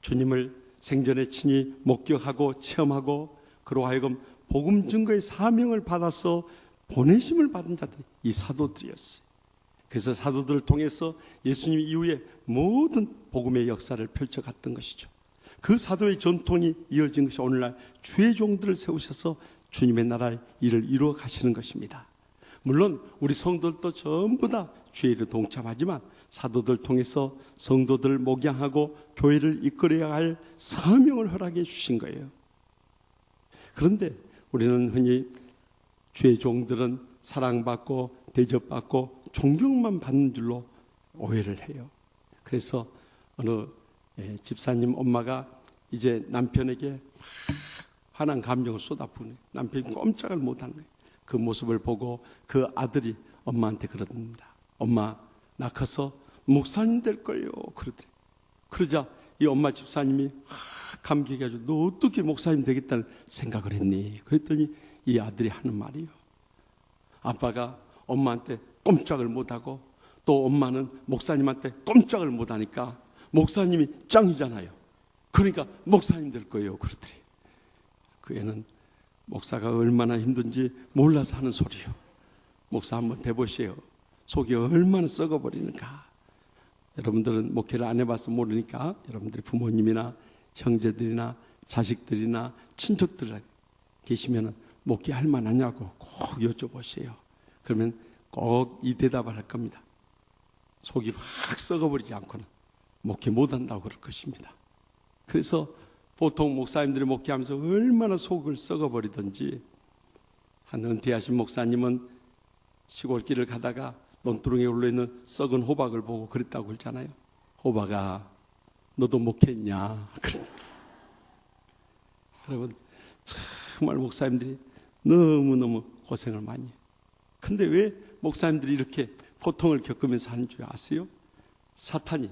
[SPEAKER 5] 주님을 생전에 친히 목격하고 체험하고 그로 하여금 복음 증거의 사명을 받아서 보내심을 받은 자들이 이 사도들이었어요. 그래서 사도들을 통해서 예수님 이후에 모든 복음의 역사를 펼쳐갔던 것이죠. 그 사도의 전통이 이어진 것이 오늘날 주의 종들을 세우셔서 주님의 나라의 일을 이루어 가시는 것입니다. 물론 우리 성도들도 전부 다 주의 일에 동참하지만 사도들 통해서 성도들을 목양하고 교회를 이끌어야 할 사명을 허락해 주신 거예요. 그런데 우리는 흔히 주의 종들은 사랑받고 대접받고 존경만 받는 줄로 오해를 해요. 그래서 어느 집사님 엄마가 이제 남편에게 화난 감정을 쏟아부으네. 남편이 꼼짝을 못하는 거예요. 그 모습을 보고 그 아들이 엄마한테 그럽니다. 엄마, 나 커서 목사님 될 거예요. 그러더래. 그러자 이 엄마 집사님이 감격해가지고 너 어떻게 목사님 되겠다는 생각을 했니? 그랬더니 이 아들이 하는 말이요. 아빠가 엄마한테 꼼짝을 못하고 또 엄마는 목사님한테 꼼짝을 못하니까 목사님이 짱이잖아요. 그러니까 목사님 될 거예요. 그러더래. 그 애는 목사가 얼마나 힘든지 몰라서 하는 소리요. 목사 한번 돼보세요. 속이 얼마나 썩어버리는가. 여러분들은 목회를 안 해봐서 모르니까 여러분들이 부모님이나 형제들이나 자식들이나 친척들 계시면 목회할 만하냐고 꼭 여쭤보세요. 그러면 꼭 이 대답을 할 겁니다. 속이 확 썩어버리지 않고는 목회 못한다고 그럴 것입니다. 그래서 보통 목사님들이 목회하면서 얼마나 속을 썩어버리든지, 한 은퇴하신 목사님은 시골길을 가다가 논두렁에 올라있는 썩은 호박을 보고 그랬다고 그러잖아요. 호박아, 너도 목회했냐? 여러분, 정말 목사님들이 너무너무 고생을 많이 해요. 근데 왜 목사님들이 이렇게 고통을 겪으면서 하는 줄 아세요? 사탄이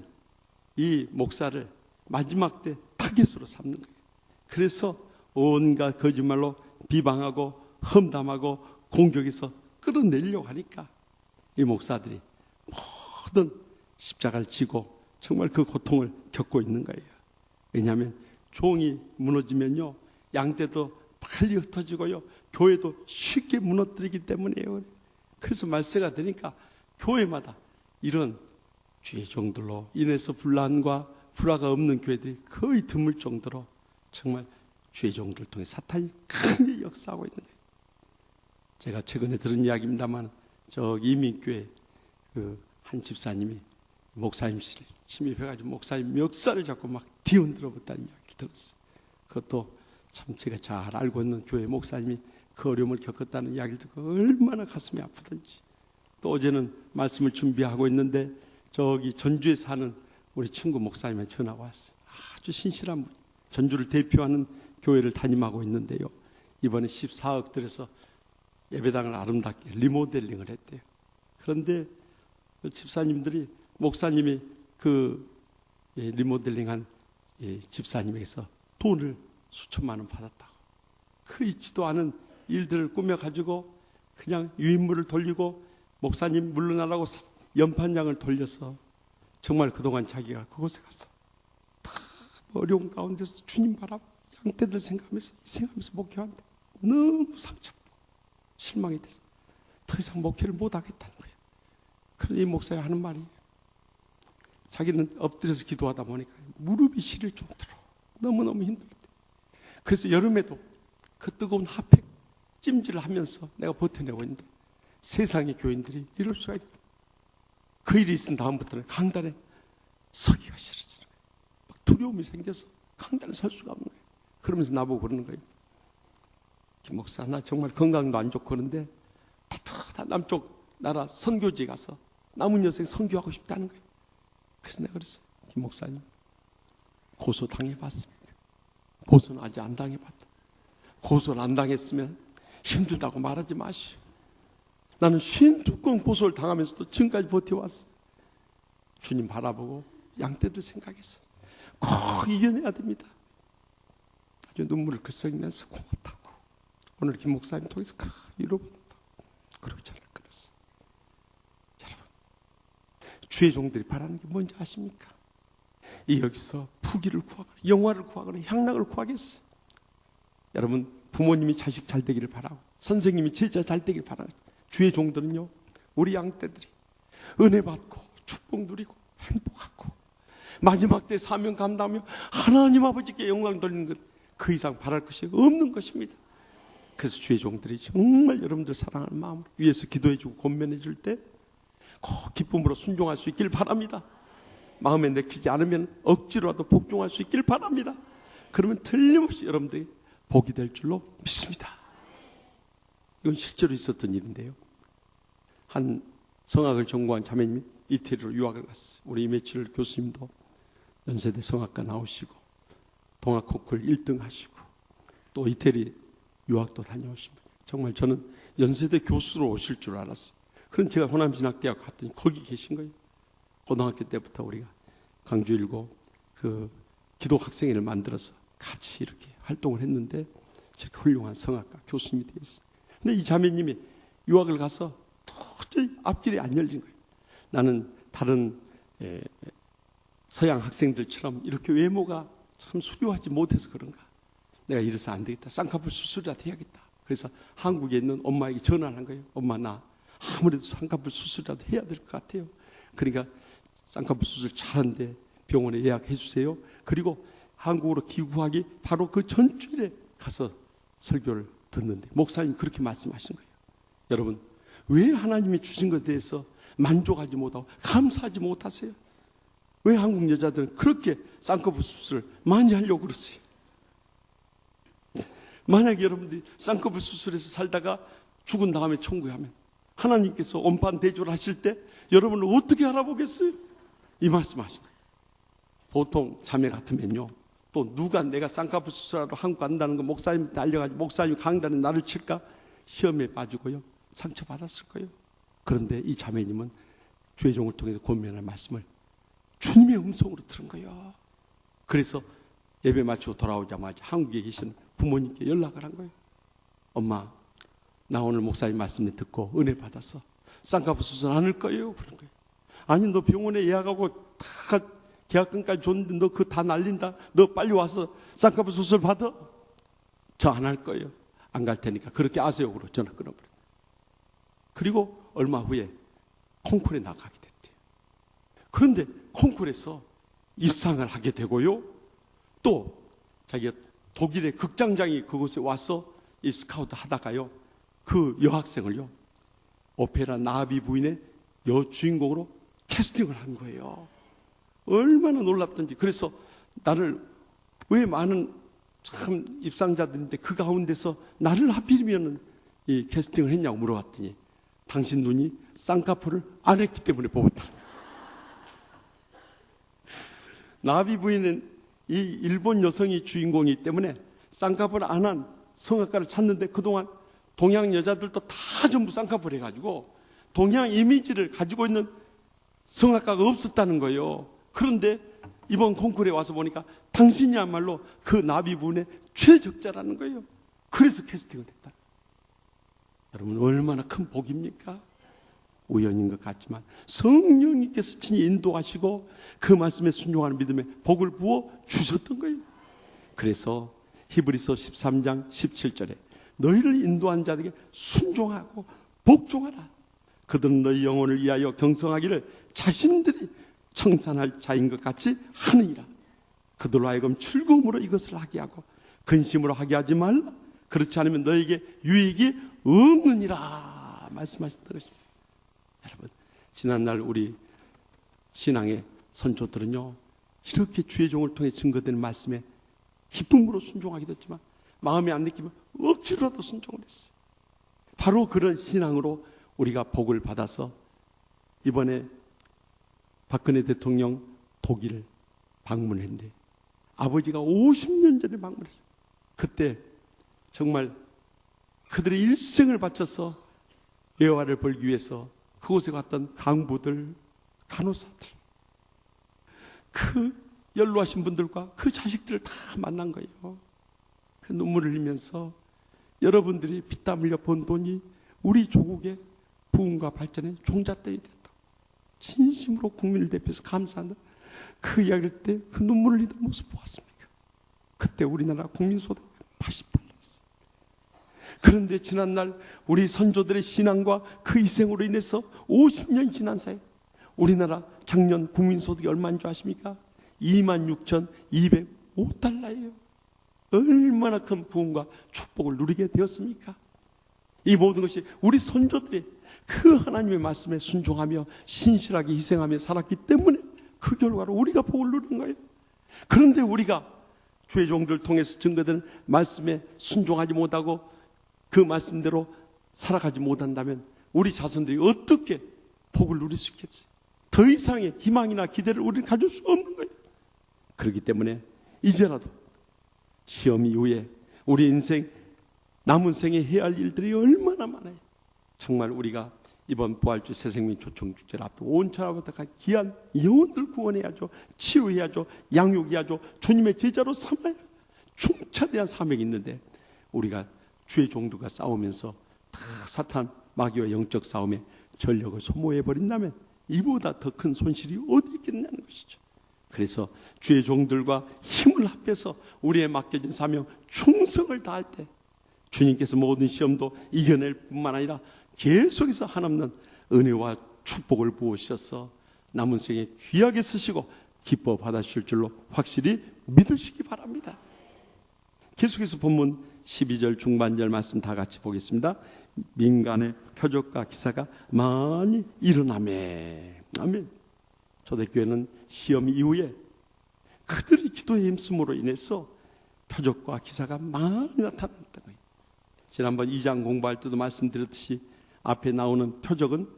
[SPEAKER 5] 이 목사를 마지막 때 타깃으로 삼는 거예요. 그래서 온갖 거짓말로 비방하고 험담하고 공격해서 끌어내려고 하니까 이 목사들이 모든 십자가를 지고 정말 그 고통을 겪고 있는 거예요. 왜냐하면 종이 무너지면요, 양떼도 빨리 흩어지고요, 교회도 쉽게 무너뜨리기 때문이에요. 그래서 말세가 되니까 교회마다 이런 주의 종들로 인해서 분란과 불화가 없는 교회들이 거의 드물 정도로 정말 주의 종들을 통해 사탄이 크게 역사하고 있는 거예요. 제가 최근에 들은 이야기입니다만, 저 이민교회 그 한 집사님이 목사님실을 침입해가지고 목사님 멱살을 잡고 막 뒤흔들어 봤다는 이야기를 들었어요. 그것도 참 제가 잘 알고 있는 교회 목사님이 그 어려움을 겪었다는 이야기를 듣고 얼마나 가슴이 아프던지. 또 어제는 말씀을 준비하고 있는데 저기 전주에 사는 우리 친구 목사님한테 전화가 왔어요. 아주 신실한 분, 전주를 대표하는 교회를 담임하고 있는데요, 이번에 14억 들여서 예배당을 아름답게 리모델링을 했대요. 그런데 그 집사님들이 목사님이 그 리모델링한 집사님에게서 돈을 수천만 원 받았다고. 그 있지도 않은 일들을 꾸며가지고 그냥 유인물을 돌리고 목사님 물러나라고 연판장을 돌려서 정말 그동안 자기가 그곳에 가서 다 어려운 가운데서 주님 바라보고 양떼들 생각하면서 목회하는데 너무 상처받고 실망이 돼서 더 이상 목회를 못하겠다는 거예요. 그래서 이 목사가 하는 말이, 자기는 엎드려서 기도하다 보니까 무릎이 시릴 정도로 너무너무 힘들대. 그래서 여름에도 그 뜨거운 핫팩 찜질을 하면서 내가 버텨내고 있는데 세상의 교인들이 이럴 수가 있고, 그 일이 있은 다음부터는 강단에 서기가 싫어지는 거예요. 막 두려움이 생겨서 강단에 설 수가 없는 거예요. 그러면서 나보고 그러는 거예요. 김 목사, 나 정말 건강도 안 좋고 그런데 따뜻한 남쪽 나라 선교지에 가서 남은 여생 선교하고 싶다는 거예요. 그래서 내가 그랬어요. 김 목사님, 고소 당해봤습니까? 고소는 아직 안 당해봤다. 고소를 안 당했으면 힘들다고 말하지 마시오. 나는 52건 고소를 당하면서도 지금까지 버텨왔어. 주님 바라보고 양떼들 생각했어. 꼭 이겨내야 됩니다. 아주 눈물을 글썽이면서 고맙다고. 오늘 김 목사님 통해서 큰 위로받았다고. 그리고 전화를 끊었어. 여러분, 주의 종들이 바라는 게 뭔지 아십니까? 이 여기서 부귀를 구하거나 영화를 구하거나 향락을 구하겠어. 여러분, 부모님이 자식 잘 되기를 바라고 선생님이 제자 잘 되기를 바라고, 주의 종들은요, 우리 양떼들이 은혜 받고 축복 누리고 행복하고 마지막 때 사명 감당하며 하나님 아버지께 영광 돌리는 것, 그 이상 바랄 것이 없는 것입니다. 그래서 주의 종들이 정말 여러분들 사랑하는 마음으로 위에서 기도해주고 권면해줄 때 꼭 기쁨으로 순종할 수 있길 바랍니다. 마음에 내키지 않으면 억지로라도 복종할 수 있길 바랍니다. 그러면 틀림없이 여러분들이 복이 될 줄로 믿습니다. 이건 실제로 있었던 일인데요. 한 성악을 전공한 자매님이 이태리로 유학을 갔어요. 우리 이매칠 교수님도 연세대 성악과 나오시고 동학 콩쿨 1등 하시고 또 이태리 유학도 다녀오신 분이에요. 정말 저는 연세대 교수로 오실 줄 알았어요. 그럼 제가 호남신학대학 갔더니 거기 계신 거예요. 고등학교 때부터 우리가 강주 일고 그 기독 학생회를 만들어서 같이 이렇게 활동을 했는데 저렇게 훌륭한 성악가 교수님이 되어 있어요. 근데 이 자매님이 유학을 가서 도저히 앞길이 안 열린 거예요. 나는 다른 서양 학생들처럼 이렇게 외모가 참 수려하지 못해서 그런가. 내가 이래서 안 되겠다. 쌍꺼풀 수술이라도 해야겠다. 그래서 한국에 있는 엄마에게 전화를 한 거예요. 엄마, 나 아무래도 쌍꺼풀 수술이라도 해야 될 것 같아요. 그러니까 쌍꺼풀 수술 잘하는데 병원에 예약해 주세요. 그리고 한국으로 귀국하기 바로 그 전주일에 가서 설교를 듣는데 목사님 그렇게 말씀하신 거예요. 여러분, 왜 하나님이 주신 것에 대해서 만족하지 못하고 감사하지 못하세요? 왜 한국 여자들은 그렇게 쌍꺼풀 수술을 많이 하려고 그러세요? 만약에 여러분들이 쌍꺼풀 수술해서 살다가 죽은 다음에 천국에 하면 하나님께서 온판대조를 하실 때 여러분을 어떻게 알아보겠어요? 이 말씀하신 거예요. 보통 자매 같으면요, 또 누가 내가 쌍꺼풀 수술하러 한국 간다는 거 목사님한테 알려가지고 목사님 강단에 나를 칠까 시험에 빠지고요, 상처받았을 거예요. 그런데 이 자매님은 주의 종을 통해서 권면할 말씀을 주님의 음성으로 들은 거예요. 그래서 예배 마치고 돌아오자마자 한국에 계신 부모님께 연락을 한 거예요. 엄마, 나 오늘 목사님 말씀 듣고 은혜 받아서 쌍꺼풀 수술 안 할 거예요. 그런 거예요. 아니, 너 병원에 예약하고 다 계약금까지 줬는데 너 그거 다 날린다. 너 빨리 와서 쌍꺼풀 수술 받아. 저 안 할 거예요. 안 갈 테니까 그렇게 아세요. 그러고 전화 끊어버려요. 그리고 얼마 후에 콩쿨에 나가게 됐대요. 그런데 콩쿨에서 입상을 하게 되고요, 또 자기가 독일의 극장장이 그곳에 와서 이 스카우트 하다가요, 그 여학생을요, 오페라 나비 부인의 여주인공으로 캐스팅을 한 거예요. 얼마나 놀랍던지. 그래서 나를 왜 많은 참 입상자들인데 그 가운데서 나를 하필이면 이 캐스팅을 했냐고 물어봤더니 당신 눈이 쌍꺼풀을 안 했기 때문에 뽑았다. 나비 부인은 이 일본 여성이 주인공이기 때문에 쌍꺼풀 안 한 성악가를 찾는데 그동안 동양 여자들도 다 전부 쌍꺼풀 해가지고 동양 이미지를 가지고 있는 성악가가 없었다는 거예요. 그런데 이번 콩쿠르에 와서 보니까 당신이야말로 그 나비분의 최적자라는 거예요. 그래서 캐스팅을 했다. 여러분, 얼마나 큰 복입니까? 우연인 것 같지만 성령님께서 친히 인도하시고 그 말씀에 순종하는 믿음에 복을 부어 주셨던 거예요. 그래서 히브리서 13장 17절에 너희를 인도한 자들에게 순종하고 복종하라. 그들은 너희 영혼을 위하여 경성하기를 자신들이 청산할 자인 것 같이 하느니라. 그들로 하여금 즐거움으로 이것을 하게 하고 근심으로 하게 하지 말라. 그렇지 않으면 너에게 유익이 없느니라 말씀하셨던 것입니다. 여러분, 지난날 우리 신앙의 선조들은요, 이렇게 주의 종을 통해 증거되는 말씀에 기쁨으로 순종하기도 했지만 마음에 안 느끼면 억지로라도 순종을 했어요. 바로 그런 신앙으로 우리가 복을 받아서 이번에 박근혜 대통령 독일 방문했는데 아버지가 50년 전에 방문했어요. 그때 정말 그들의 일생을 바쳐서 예화를 벌기 위해서 그곳에 갔던 강부들, 간호사들, 그 연로하신 분들과 그 자식들을 다 만난 거예요. 그 눈물을 흘리면서 여러분들이 피땀 흘려 번 돈이 우리 조국의 부흥과 발전에 종잣돈이 됐다고 진심으로 국민을 대표해서 감사한다. 그 이야기를 때 그 눈물을 흘리던 모습 보았습니까? 그때 우리나라 국민소득 80달러였어요. 그런데 지난날 우리 선조들의 신앙과 그 희생으로 인해서 50년 지난 사이 우리나라 작년 국민소득이 얼마인 줄 아십니까? 26,205달러예요. 얼마나 큰 부흥과 축복을 누리게 되었습니까? 이 모든 것이 우리 선조들이 그 하나님의 말씀에 순종하며 신실하게 희생하며 살았기 때문에 그 결과로 우리가 복을 누린 거예요. 그런데 우리가 주의 종들을 통해서 증거되는 말씀에 순종하지 못하고 그 말씀대로 살아가지 못한다면 우리 자손들이 어떻게 복을 누릴 수 있겠어요? 더 이상의 희망이나 기대를 우리는 가질 수 없는 거예요. 그렇기 때문에 이제라도 시험 이후에 우리 인생 남은 생에 해야 할 일들이 얼마나 많아요. 정말 우리가 이번 부활주 새생명 초청축제를 앞두고 온 천하보다 귀한 영혼들 구원해야죠. 치유해야죠. 양육해야죠. 주님의 제자로 삼아야 중차대한 사명이 있는데 우리가 주의 종들과 싸우면서 다 사탄 마귀와 영적 싸움에 전력을 소모해버린다면 이보다 더 큰 손실이 어디 있겠냐는 것이죠. 그래서 주의 종들과 힘을 합해서 우리의 맡겨진 사명 충성을 다할 때 주님께서 모든 시험도 이겨낼 뿐만 아니라 계속해서 한없는 은혜와 축복을 부으셔서 남은 생에 귀하게 쓰시고 기뻐 받아주실 줄로 확실히 믿으시기 바랍니다. 계속해서 본문 12절 중반절 말씀 다 같이 보겠습니다. 민간의 표적과 기사가 많이 일어나매. 아멘. 초대교회는 시험 이후에 그들이 기도에 힘쓰므로 인해서 표적과 기사가 많이 나타났던 거예요. 지난번 2장 공부할 때도 말씀드렸듯이 앞에 나오는 표적은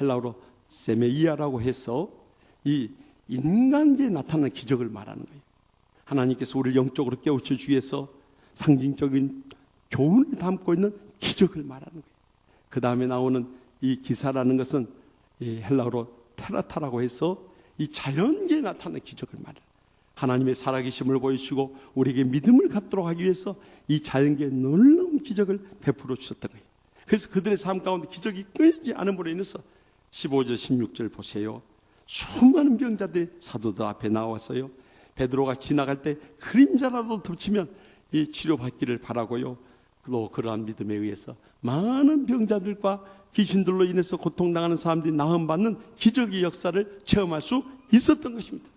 [SPEAKER 5] 헬라어로 세메이아라고 해서 이 인간계에 나타나는 기적을 말하는 거예요. 하나님께서 우리를 영적으로 깨우쳐 주기 위해서 상징적인 교훈을 담고 있는 기적을 말하는 거예요. 그 다음에 나오는 이 기사라는 것은 이 헬라어로 테라타라고 해서 이 자연계에 나타나는 기적을 말해요. 하나님의 살아계심을 보여주시고 우리에게 믿음을 갖도록 하기 위해서 이 자연계에 놀라운 기적을 베풀어 주셨던 거예요. 그래서 그들의 삶 가운데 기적이 끊이지 않음으로 인해서 15절 16절 보세요. 수많은 병자들이 사도들 앞에 나와서요, 베드로가 지나갈 때 그림자라도 덮치면 이 치료받기를 바라고요, 또 그러한 믿음에 의해서 많은 병자들과 귀신들로 인해서 고통당하는 사람들이 나음받는 기적의 역사를 체험할 수 있었던 것입니다.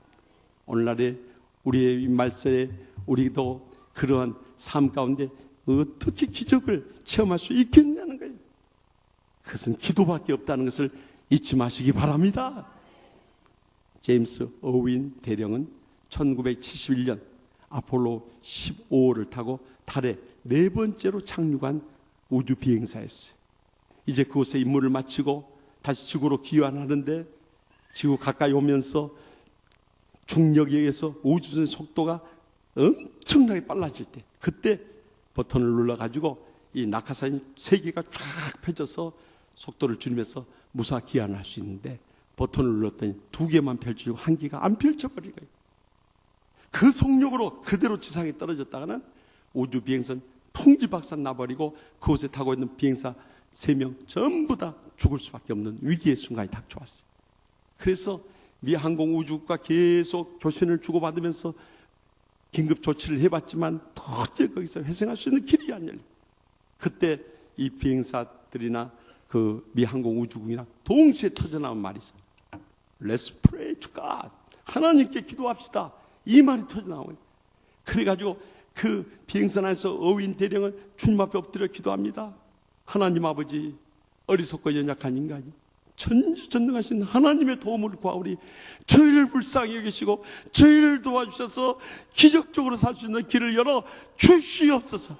[SPEAKER 5] 오늘날에 우리의 말세에 우리도 그러한 삶 가운데 어떻게 기적을 체험할 수 있겠냐는 거예요. 그것은 기도밖에 없다는 것을 잊지 마시기 바랍니다. 제임스 어윈 대령은 1971년 아폴로 15호를 타고 달에 4번째로 착륙한 우주 비행사였어요. 이제 그곳에 임무를 마치고 다시 지구로 귀환하는데 지구 가까이 오면서 중력에 의해서 우주선 속도가 엄청나게 빨라질 때, 그때 버튼을 눌러가지고 이 낙하산이 3개가 쫙 펴져서 속도를 줄이면서 무사 귀환할 수 있는데 버튼을 눌렀더니 2개만 펼치고 1개가 안 펼쳐버린 거예요. 그 속력으로 그대로 지상에 떨어졌다가는 우주 비행선 통지박산 나버리고 그곳에 타고 있는 비행사 3명 전부 다 죽을 수밖에 없는 위기의 순간이 닥쳐왔어요. 그래서 미 항공우주국과 계속 교신을 주고받으면서 긴급 조치를 해봤지만 도저히 거기서 회생할 수 있는 길이 안 열려요. 그때 이 비행사들이나 그 미 항공우주국이나 동시에 터져나온 말이 있어요. Let's pray God, 하나님께 기도합시다. 이 말이 터져나와요. 그래가지고 그 비행선 안에서 어윈 대령은 주님 앞에 엎드려 기도합니다. 하나님 아버지, 어리석고 연약한 인간이 전지전능하신 하나님의 도움을 구하오니 저희를 불쌍히 여기시고 저희를 도와주셔서 기적적으로 살 수 있는 길을 열어 주시옵소서.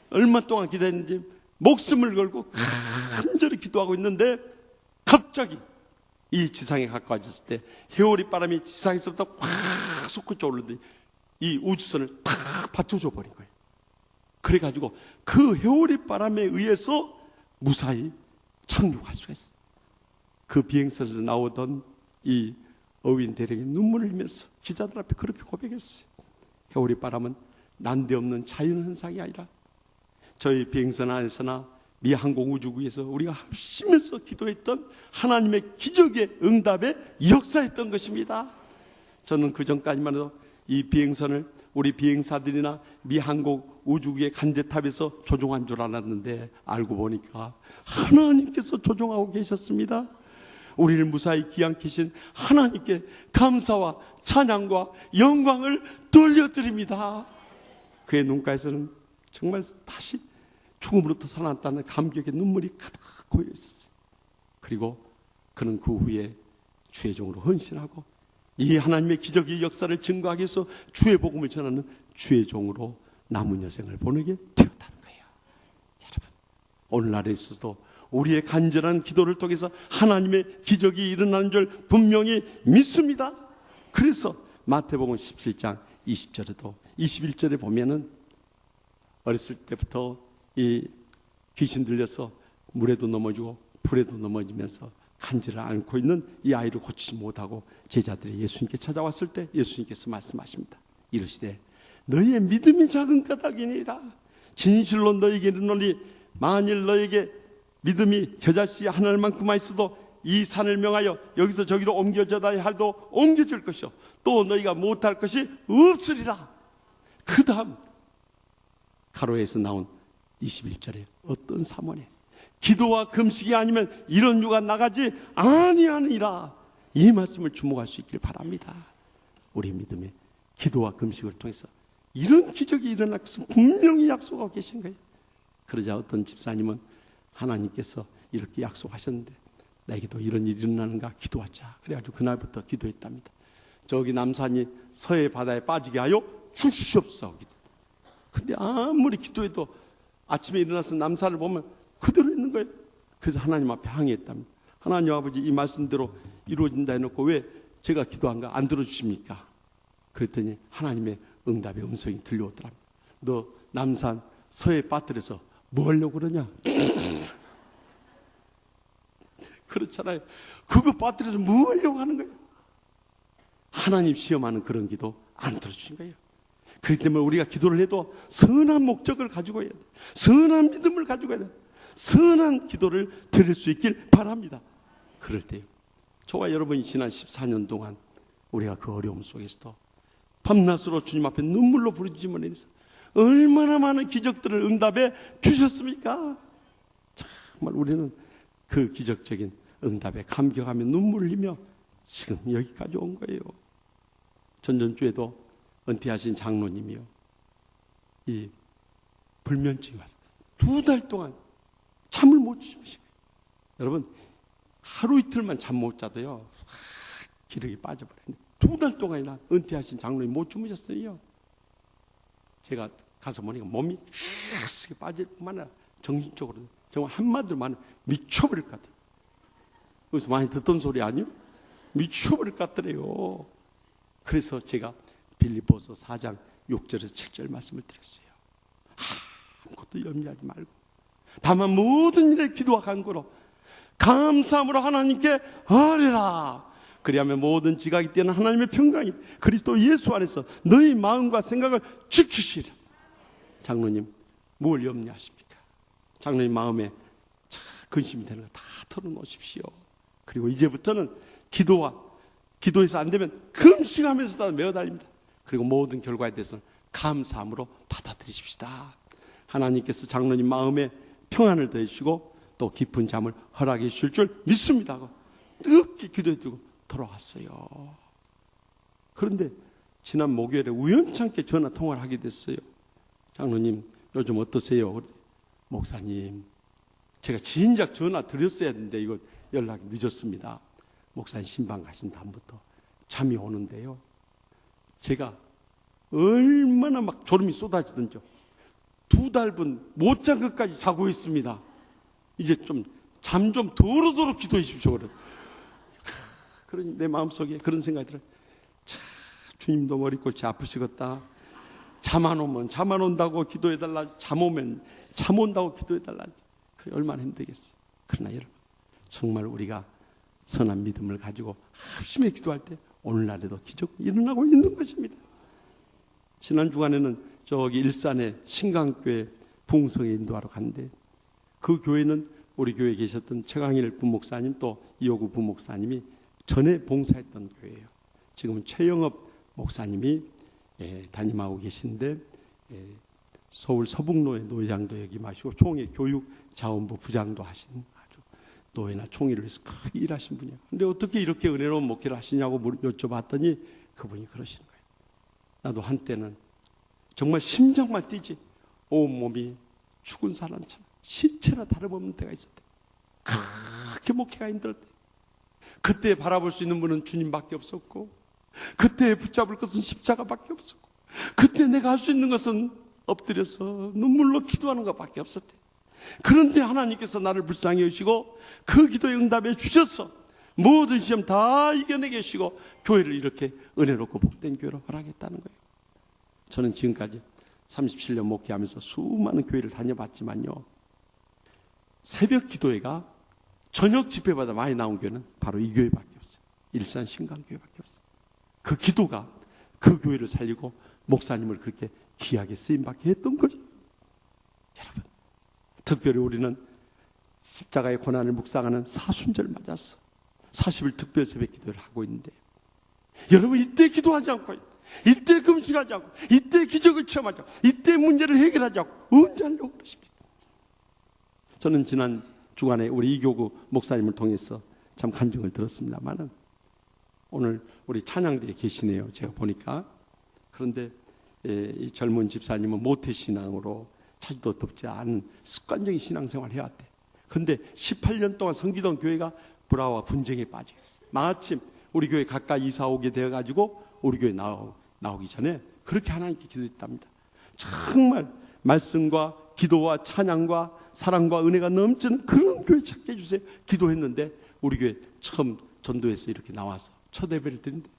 [SPEAKER 5] 얼마 동안 기도했는지 목숨을 걸고 간절히 기도하고 있는데 갑자기 이 지상에 가까워졌을 때 해오리 바람이 지상에서부터 확 솟구쳐 오르더니 이 우주선을 탁 받쳐줘 버린 거예요. 그래가지고 그 해오리 바람에 의해서 무사히 착륙할 수가 있어요. 그 비행선에서 나오던 이 어윈 대령이 눈물을 흘리면서 기자들 앞에 그렇게 고백했어요. 해오리 바람은 난데없는 자연현상이 아니라 저희 비행선 안에서나 미 항공우주국에서 우리가 합심해서 기도했던 하나님의 기적의 응답에 역사했던 것입니다. 저는 그 전까지만 해도 이 비행선을 우리 비행사들이나 미 항공우주국의 간대탑에서 조종한 줄 알았는데 알고 보니까 하나님께서 조종하고 계셨습니다. 우리를 무사히 귀환케신 하나님께 감사와 찬양과 영광을 돌려드립니다. 그의 눈가에서는 정말 다시 죽음으로부터 살아났다는 감격의 눈물이 가득 고여 있었어요. 그리고 그는 그 후에 주의 종으로 헌신하고 이 하나님의 기적의 역사를 증거하기 위해서 주의 복음을 전하는 주의 종으로 남은 여생을 보내게 되었다는 거예요. 여러분, 오늘날에 있어서도 우리의 간절한 기도를 통해서 하나님의 기적이 일어나는 줄 분명히 믿습니다. 그래서 마태복음 17장 20절에도 21절에 보면은 어렸을 때부터 이 귀신 들려서 물에도 넘어지고 불에도 넘어지면서 간절을 앓고 있는 이 아이를 고치지 못하고 제자들이 예수님께 찾아왔을 때 예수님께서 말씀하십니다. 이르시되 너희의 믿음이 작은 까닭이니라. 진실로 너희에게 이르노니 만일 너희에게 믿음이 겨자씨 하늘만큼만 있어도 이 산을 명하여 여기서 저기로 옮겨져다 해도 옮겨질 것이요 또 너희가 못할 것이 없으리라. 그 다음 가로에서 나온 21절에 어떤 사모니 기도와 금식이 아니면 이런 유가 나가지 아니하니라. 이 말씀을 주목할 수 있길 바랍니다. 우리 믿음의 기도와 금식을 통해서 이런 기적이 일어날 것을 분명히 약속하고 계신 거예요. 그러자 어떤 집사님은 하나님께서 이렇게 약속하셨는데 나에게도 이런 일이 일어나는가 기도하자. 그래가지고 그날부터 기도했답니다. 저기 남산이 서해 바다에 빠지게 하여 주시옵소서. 근데 아무리 기도해도 아침에 일어나서 남산을 보면 그대로 있는 거예요. 그래서 하나님 앞에 항의했답니다. 하나님 아버지 이 말씀대로 이루어진다 해놓고 왜 제가 기도한가 안 들어주십니까? 그랬더니 하나님의 응답의 음성이 들려오더랍니다. 너 남산 서해 빠뜨려서 뭐 하려고 그러냐? 그렇잖아요. 그거 빠뜨려서 뭐 하려고 하는 거예요? 하나님 시험하는 그런 기도 안 들어주신 거예요. 그렇기 때문에 우리가 기도를 해도 선한 목적을 가지고 해야 돼. 선한 믿음을 가지고 해야 돼. 선한 기도를 드릴 수 있길 바랍니다. 그럴 때요. 저와 여러분이 지난 14년 동안 우리가 그 어려움 속에서도 밤낮으로 주님 앞에 눈물로 부르짖음을 해서 얼마나 많은 기적들을 응답해 주셨습니까? 정말 우리는 그 기적적인 응답에 감격하며 눈물을 흘리며 지금 여기까지 온 거예요. 전전주에도 은퇴하신 장로님이요. 이 불면증이 왔어요. 2달 동안 잠을 못 주무시고. 여러분, 하루 이틀만 잠 못 자도요. 기력이 빠져버렸는데 2달 동안이나 은퇴하신 장로님 못 주무셨어요. 제가 가서 보니까 몸이 쓱 빠질 뿐만 아니라 정신적으로 정말 한마디로 말하면 미쳐버릴 것 같아요. 여기서 많이 듣던 소리 아니요? 미쳐버릴 것 같더래요. 그래서 제가 빌립보서 4장 6절에서 7절 말씀을 드렸어요. 아무것도 염려하지 말고 다만 모든 일에 기도와 간구로 감사함으로 하나님께 아뢰라. 그리하면 모든 지각이 뛰어난 하나님의 평강이 그리스도 예수 안에서 너희 마음과 생각을 지키시리라. 장로님, 뭘 염려하십니까? 장로님 마음에 근심이 되는 거 다 털어놓으십시오. 그리고 이제부터는 기도해서 안 되면 금식하면서 다 매어달립니다. 그리고 모든 결과에 대해서는 감사함으로 받아들이십시다. 하나님께서 장로님 마음에 평안을 더해주시고 또 깊은 잠을 허락해 주실 줄 믿습니다. 하고 뜨겁게 기도해드리고 돌아왔어요. 그런데 지난 목요일에 우연찮게 전화 통화를 하게 됐어요. 장로님 요즘 어떠세요? 그랬더니, 목사님 제가 진작 전화 드렸어야 했는데 이거 연락이 늦었습니다. 목사님 신방 가신 다음부터 잠이 오는데요. 제가 얼마나 막 졸음이 쏟아지던지 2달분 못 잔 것까지 자고 있습니다. 이제 좀 잠 좀 도로도로 기도해 주십시오. 그런 내 마음속에 그런 생각이 들어요. 참, 주님도 머리꽃이 아프시겠다. 잠 안 오면 잠 안 온다고 기도해 달라. 잠 오면 잠 온다고 기도해 달라. 그래 얼마나 힘들겠어요. 그러나 여러분 정말 우리가 선한 믿음을 가지고 합심해 기도할 때 오늘날에도 기적이 일어나고 있는 것입니다. 지난 주간에는 저기 일산의 신강교회 부흥성에 인도하러 갔는데 그 교회는 우리 교회에 계셨던 최강일 부목사님 또 이호구 부목사님이 전에 봉사했던 교회예요. 지금은 최영업 목사님이 담임하고 계신데 서울 서북로의 노회장도 역임하시고 총회 교육자원부 부장도 하신 아주 노회나 총회를 위해서 크게 일하신 분이에요. 근데 어떻게 이렇게 은혜로운 목회를 하시냐고 여쭤봤더니 그분이 그러시는 거예요. 나도 한때는 정말 심장만 뛰지 온몸이 죽은 사람처럼 시체나 다름없는 때가 있었대. 그렇게 목회가 힘들었대. 그때 바라볼 수 있는 분은 주님밖에 없었고 그때 붙잡을 것은 십자가밖에 없었고 그때 내가 할 수 있는 것은 엎드려서 눈물로 기도하는 것밖에 없었대. 그런데 하나님께서 나를 불쌍히 여시고 그 기도에 응답해 주셔서 모든 시험 다 이겨내게 하시고 교회를 이렇게 은혜롭고 복된 교회로 허락했다는 거예요. 저는 지금까지 37년 목회하면서 수많은 교회를 다녀봤지만요, 새벽 기도회가 저녁 집회마다 많이 나온 교회는 바로 이 교회밖에 없어요. 일산 신강교회밖에 없어요. 그 기도가 그 교회를 살리고 목사님을 그렇게 귀하게 쓰임받게 했던 거죠. 여러분, 특별히 우리는 십자가의 고난을 묵상하는 사순절 맞아서 40일 특별 새벽 기도를 하고 있는데, 여러분 이때 기도하지 않고, 이때 금식하지 않고, 이때 기적을 체험하지 않고, 이때 문제를 해결하지 않고 언제 하려고 그러십니까? 저는 지난 주간에 우리 이교구 목사님을 통해서 참 간증을 들었습니다만은 오늘 우리 찬양대에 계시네요. 제가 보니까. 그런데 이 젊은 집사님은 모태신앙으로 차지도 덥지 않은 습관적인 신앙생활을 해왔대. 그런데 18년 동안 섬기던 교회가 불화와 분쟁에 빠지겠어요. 마침 우리 교회 가까이 이사 오게 되어가지고 우리 교회 나오기 전에 그렇게 하나님께 기도했답니다. 정말 말씀과 기도와 찬양과 사랑과 은혜가 넘치는 그런 교회 찾게 해주세요. 기도했는데 우리 교회 처음 전도해서 이렇게 나와서 첫 예배를 드린데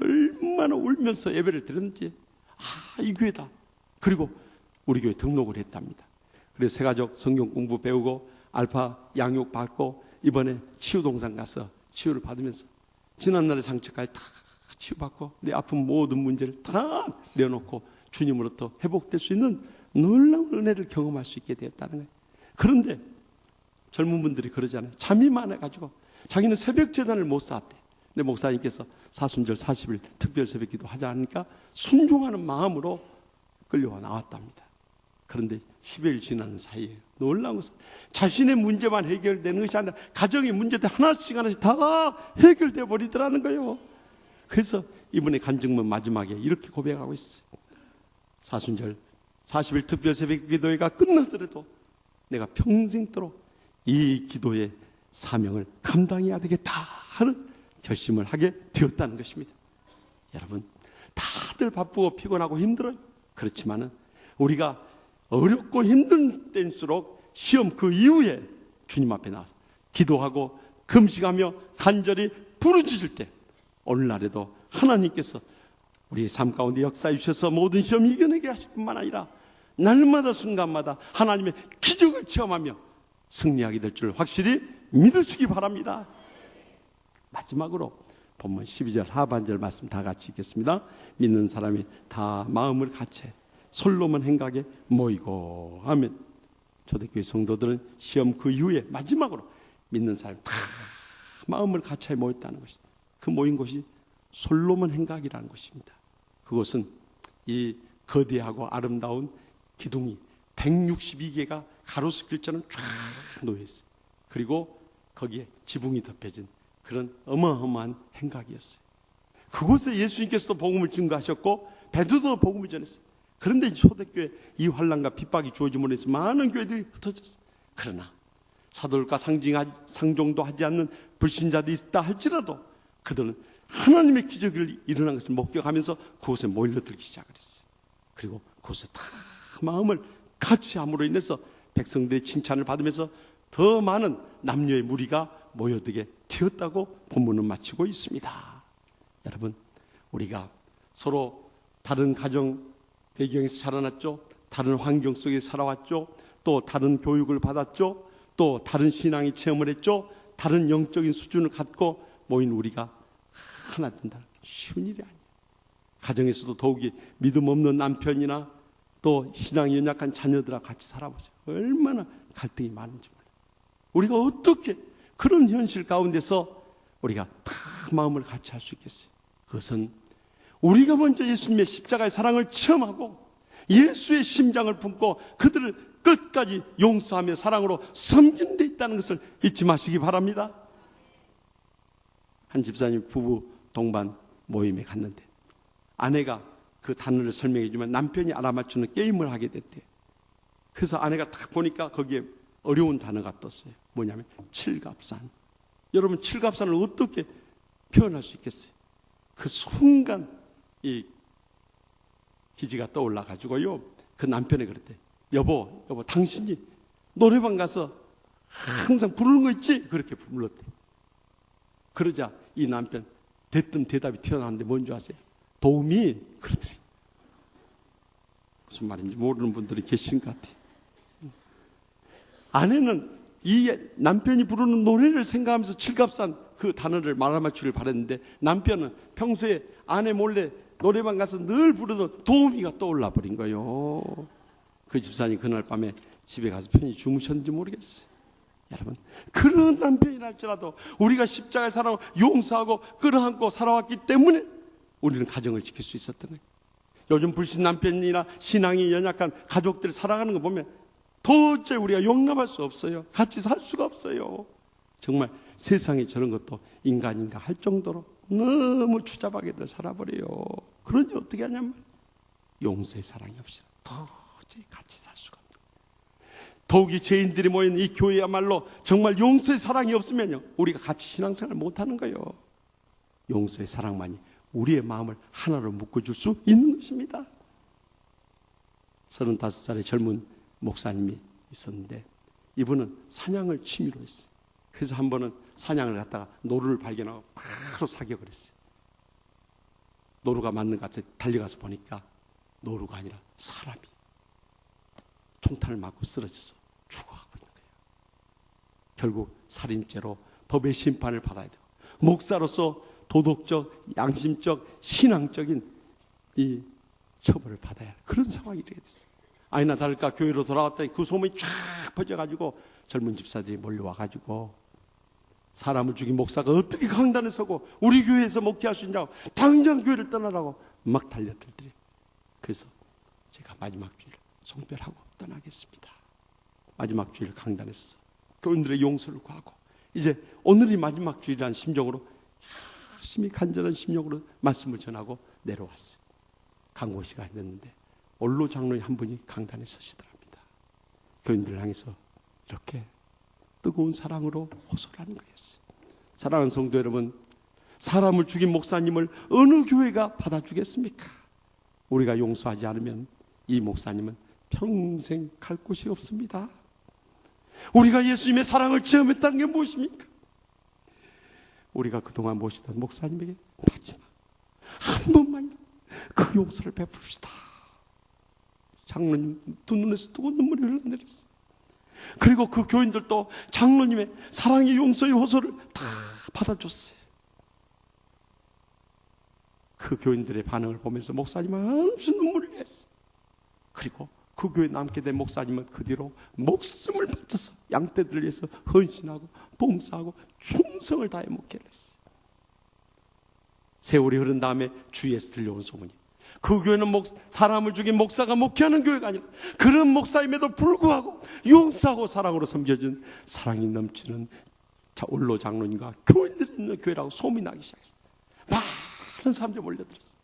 [SPEAKER 5] 얼마나 울면서 예배를 드렸는지, 이 교회다. 그리고 우리 교회 등록을 했답니다. 그래서 새가족 성경 공부 배우고 알파 양육 받고 이번에 치유동산 가서 치유를 받으면서 지난날의 상처까지 다 치유받고 내 아픈 모든 문제를 다 내어놓고 주님으로부터 회복될 수 있는 놀라운 은혜를 경험할 수 있게 되었다는 거예요. 그런데 젊은 분들이 그러잖아요. 잠이 많아가지고 자기는 새벽 제단을 못 쌓았대. 근데 목사님께서 사순절 40일 특별 새벽 기도 하자 하니까 순종하는 마음으로 끌려와 나왔답니다. 그런데 10일 지나는 사이에 놀라운 것은 자신의 문제만 해결되는 것이 아니라 가정의 문제들 하나씩 다 해결되어 버리더라는 거예요. 그래서 이분의 간증문 마지막에 이렇게 고백하고 있어요. 사순절 40일 특별 새벽 기도회가 끝나더라도 내가 평생도록 이 기도의 사명을 감당해야 되겠다 하는 결심을 하게 되었다는 것입니다. 여러분, 다들 바쁘고 피곤하고 힘들어요. 그렇지만은 우리가 어렵고 힘든 때일수록 시험 그 이후에 주님 앞에 나와서 기도하고 금식하며 간절히 부르짖을 때 오늘날에도 하나님께서 우리의 삶 가운데 역사해 주셔서 모든 시험 이겨내게 하실 뿐만 아니라 날마다 순간마다 하나님의 기적을 체험하며 승리하게 될 줄 확실히 믿으시기 바랍니다. 마지막으로 본문 12절 하반절 말씀 다 같이 읽겠습니다. 믿는 사람이 다 마음을 같이 솔로몬 행각에 모이고 하면, 초대교회 성도들은 시험 그 이후에 마지막으로 믿는 사람이 다 마음을 같이 모였다는 것입니다. 그 모인 곳이 솔로몬 행각이라는 것입니다. 그것은 이 거대하고 아름다운 기둥이 162개가 가로수길처럼 쫙 놓여 있어요. 그리고 거기에 지붕이 덮여진 그런 어마어마한 행각이었어요. 그곳에 예수님께서도 복음을 증거하셨고 베드로도 복음을 전했어요. 그런데 초대교회 이 환난과 핍박이 주어짐으로 해서 많은 교회들이 흩어졌어요. 그러나 사도들과 상종도 하지 않는 불신자들이 있다 할지라도 그들은 하나님의 기적을 일어난 것을 목격하면서 그곳에 모여들기 시작했어요. 그리고 그곳에 다 마음을 같이 함으로 인해서 백성들의 칭찬을 받으면서 더 많은 남녀의 무리가 모여들게 되었다고 본문은 마치고 있습니다. 여러분, 우리가 서로 다른 가정 배경에서 자라났죠. 다른 환경 속에 살아왔죠. 또 다른 교육을 받았죠. 또 다른 신앙의 체험을 했죠. 다른 영적인 수준을 갖고 모인 우리가 하나 된다. 쉬운 일이 아니에요. 가정에서도 더욱이 믿음 없는 남편이나 또 신앙이 연약한 자녀들과 같이 살아보세요. 얼마나 갈등이 많은지 몰라요. 우리가 어떻게 그런 현실 가운데서 우리가 다 마음을 같이 할 수 있겠어요? 그것은 우리가 먼저 예수님의 십자가의 사랑을 체험하고 예수의 심장을 품고 그들을 끝까지 용서하며 사랑으로 섬기는 데 있다는 것을 잊지 마시기 바랍니다. 한 집사님 부부 동반 모임에 갔는데 아내가 그 단어를 설명해 주면 남편이 알아맞추는 게임을 하게 됐대요. 그래서 아내가 딱 보니까 거기에 어려운 단어가 떴어요. 뭐냐면 칠갑산. 여러분, 칠갑산을 어떻게 표현할 수 있겠어요? 그 순간 이 기지가 떠올라 가지고요. 그 남편이 그랬대. 여보, 당신이 노래방 가서 항상 부르는 거 있지? 그렇게 불렀대. 그러자 이 남편 대뜸 대답이 튀어나왔는데 뭔지 아세요? 도움이 그러더니. 무슨 말인지 모르는 분들이 계신 것 같아요. 아내는 이 남편이 부르는 노래를 생각하면서 칠갑산 그 단어를 말아맞추기를 바랬는데 남편은 평소에 아내 몰래 노래방 가서 늘 부르던 도우미가 떠올라 버린 거예요. 그 집사님 그날 밤에 집에 가서 편히 주무셨는지 모르겠어요. 여러분, 그런 남편이랄지라도 우리가 십자가의 사랑을 용서하고 끌어안고 살아왔기 때문에 우리는 가정을 지킬 수 있었던 거예요. 요즘 불신 남편이나 신앙이 연약한 가족들 살아가는 거 보면 도저히 우리가 용납할 수 없어요. 같이 살 수가 없어요. 정말 세상에 저런 것도 인간인가 할 정도로 너무 추잡하게들 살아버려요. 그러니 어떻게 하냐면 용서의 사랑이 없이는 도저히 같이 살 수가 없어요. 더욱이 죄인들이 모인 이 교회야말로 정말 용서의 사랑이 없으면요 우리가 같이 신앙생활을 못하는 거예요. 용서의 사랑만이 우리의 마음을 하나로 묶어줄 수 있는 것입니다. 35살의 젊은 목사님이 있었는데 이분은 사냥을 취미로 했어요. 그래서 한 번은 사냥을 갔다가 노루를 발견하고 바로 사격을 했어요. 노루가 맞는 것 같아 달려가서 보니까 노루가 아니라 사람이 총탄을 맞고 쓰러져서 죽어가고 있는 거예요. 결국 살인죄로 법의 심판을 받아야 되고 목사로서 도덕적, 양심적, 신앙적인 이 처벌을 받아야 할 그런 상황이 되겠어요. 아니나 다를까 교회로 돌아왔더니 그 소문이 쫙 퍼져가지고 젊은 집사들이 몰려와가지고 사람을 죽인 목사가 어떻게 강단에 서고 우리 교회에서 목회할 수 있냐고 당장 교회를 떠나라고 막 달려들더래요. 그래서 제가 마지막 주일 송별하고 떠나겠습니다. 마지막 주일 강단에 서서 교인들의 용서를 구하고 이제 오늘이 마지막 주일이라는 심정으로 열심히 간절한 심령으로 말씀을 전하고 내려왔어요. 강고 시간이 됐는데 원로 장로님 한 분이 강단에 서시더랍니다. 교인들을 향해서 이렇게 뜨거운 사랑으로 호소를 하는 거였어요. 사랑하는 성도 여러분, 사람을 죽인 목사님을 어느 교회가 받아주겠습니까? 우리가 용서하지 않으면 이 목사님은 평생 갈 곳이 없습니다. 우리가 예수님의 사랑을 체험했다는 게 무엇입니까? 우리가 그동안 모시던 목사님에게 마지막 한 번만 그 용서를 베풉시다. 장로님 두 눈에서 뜨거운 눈물이 흘러내렸어요. 그리고 그 교인들도 장로님의 사랑의 용서의 호소를 다 받아줬어요. 그 교인들의 반응을 보면서 목사님은 한없이 눈물을 냈어요. 그리고 그 교회에 남게 된 목사님은 그 뒤로 목숨을 바쳐서 양떼들을 위해서 헌신하고 봉사하고 충성을 다해 목회를 했어요. 세월이 흐른 다음에 주위에서 들려온 소문이 그 교회는 사람을 죽인 목사가 목회하는 교회가 아니라 그런 목사임에도 불구하고 용서하고 사랑으로 섬겨준 사랑이 넘치는 원로 장로님과 교인들이 있는 교회라고 소문이 나기 시작했어요. 많은 사람들이 몰려들었어요.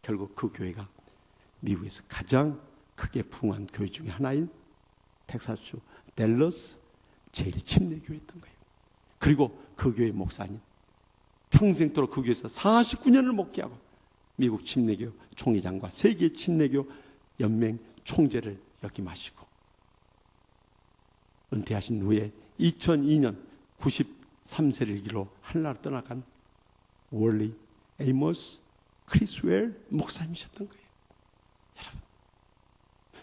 [SPEAKER 5] 결국 그 교회가 미국에서 가장 크게 부흥한 교회 중에 하나인 텍사스주 댈러스 제일 침례 교회였던 거예요. 그리고 그 교회 목사님 평생도록 그 교회에서 49년을 목회하고 미국 침례교 총회장과 세계 침례교 연맹 총재를 역임하시고 은퇴하신 후에 2002년 93세를 기로 하늘나라로 떠나간 월리 에이머스 크리스웰 목사님이셨던 거예요. 여러분,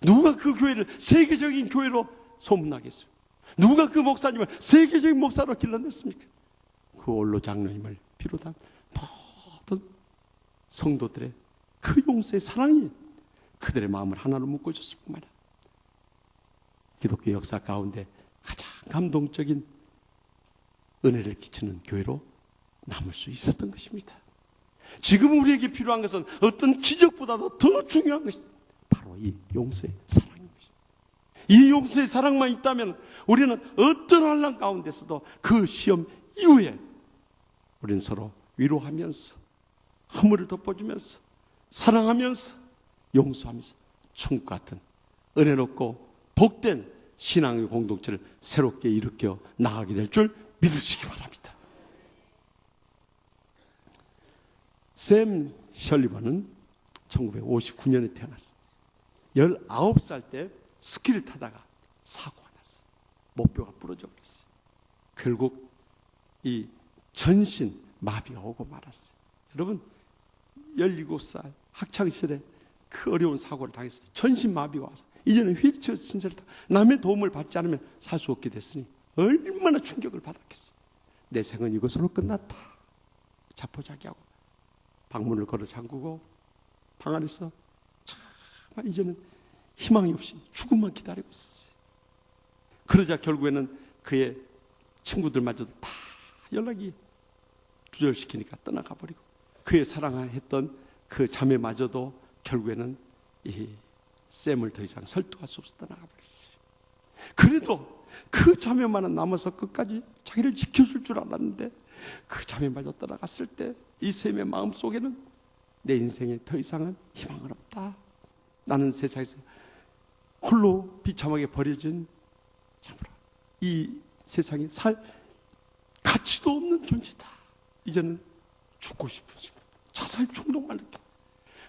[SPEAKER 5] 누가 그 교회를 세계적인 교회로 소문나겠어요? 누가 그 목사님을 세계적인 목사로 길러냈습니까? 그 원로 장로님을 비롯한 모든 성도들의 그 용서의 사랑이 그들의 마음을 하나로 묶어줬을 뿐만 아니라 기독교 역사 가운데 가장 감동적인 은혜를 끼치는 교회로 남을 수 있었던 것입니다. 지금 우리에게 필요한 것은 어떤 기적보다도 더 중요한 것이 바로 이 용서의 사랑인 것입니다. 이 용서의 사랑만 있다면 우리는 어떤 환난 가운데서도 그 시험 이후에 우리는 서로 위로하면서 허물을 덮어주면서 사랑하면서 용서하면서 천국 같은 은혜롭고 복된 신앙의 공동체를 새롭게 일으켜 나가게 될 줄 믿으시기 바랍니다. 샘 셜리번은 1959년에 태어났어요. 19살 때 스키를 타다가 사고가 났어요. 목뼈가 부러져 버렸어요. 결국 이 전신 마비가 오고 말았어요. 여러분 17살 학창시절에 그 어려운 사고를 당했어요. 전신 마비가 와서 이제는 휠체어 신세를 타고 남의 도움을 받지 않으면 살 수 없게 됐으니 얼마나 충격을 받았겠어요. 내 생은 이것으로 끝났다. 자포자기하고 방문을 걸어 잠그고 방 안에서 정말 이제는 희망이 없이 죽음만 기다리고 있었어요. 그러자 결국에는 그의 친구들마저도 다 연락이 두절시키니까 떠나가 버리고 그의 사랑했던 그 자매마저도 결국에는 이 샘을 더 이상 설득할 수 없어 떠나가 버렸어요. 그래도 그 자매만은 남아서 끝까지 자기를 지켜줄 줄 알았는데 그 자매마저 떠나갔을 때 이 샘의 마음속에는 내 인생에 더 이상은 희망은 없다. 나는 세상에서 홀로 비참하게 버려진 참으로 이 세상에 살 가치도 없는 존재다. 이제는 죽고 싶으신 자살 충동만 느껴.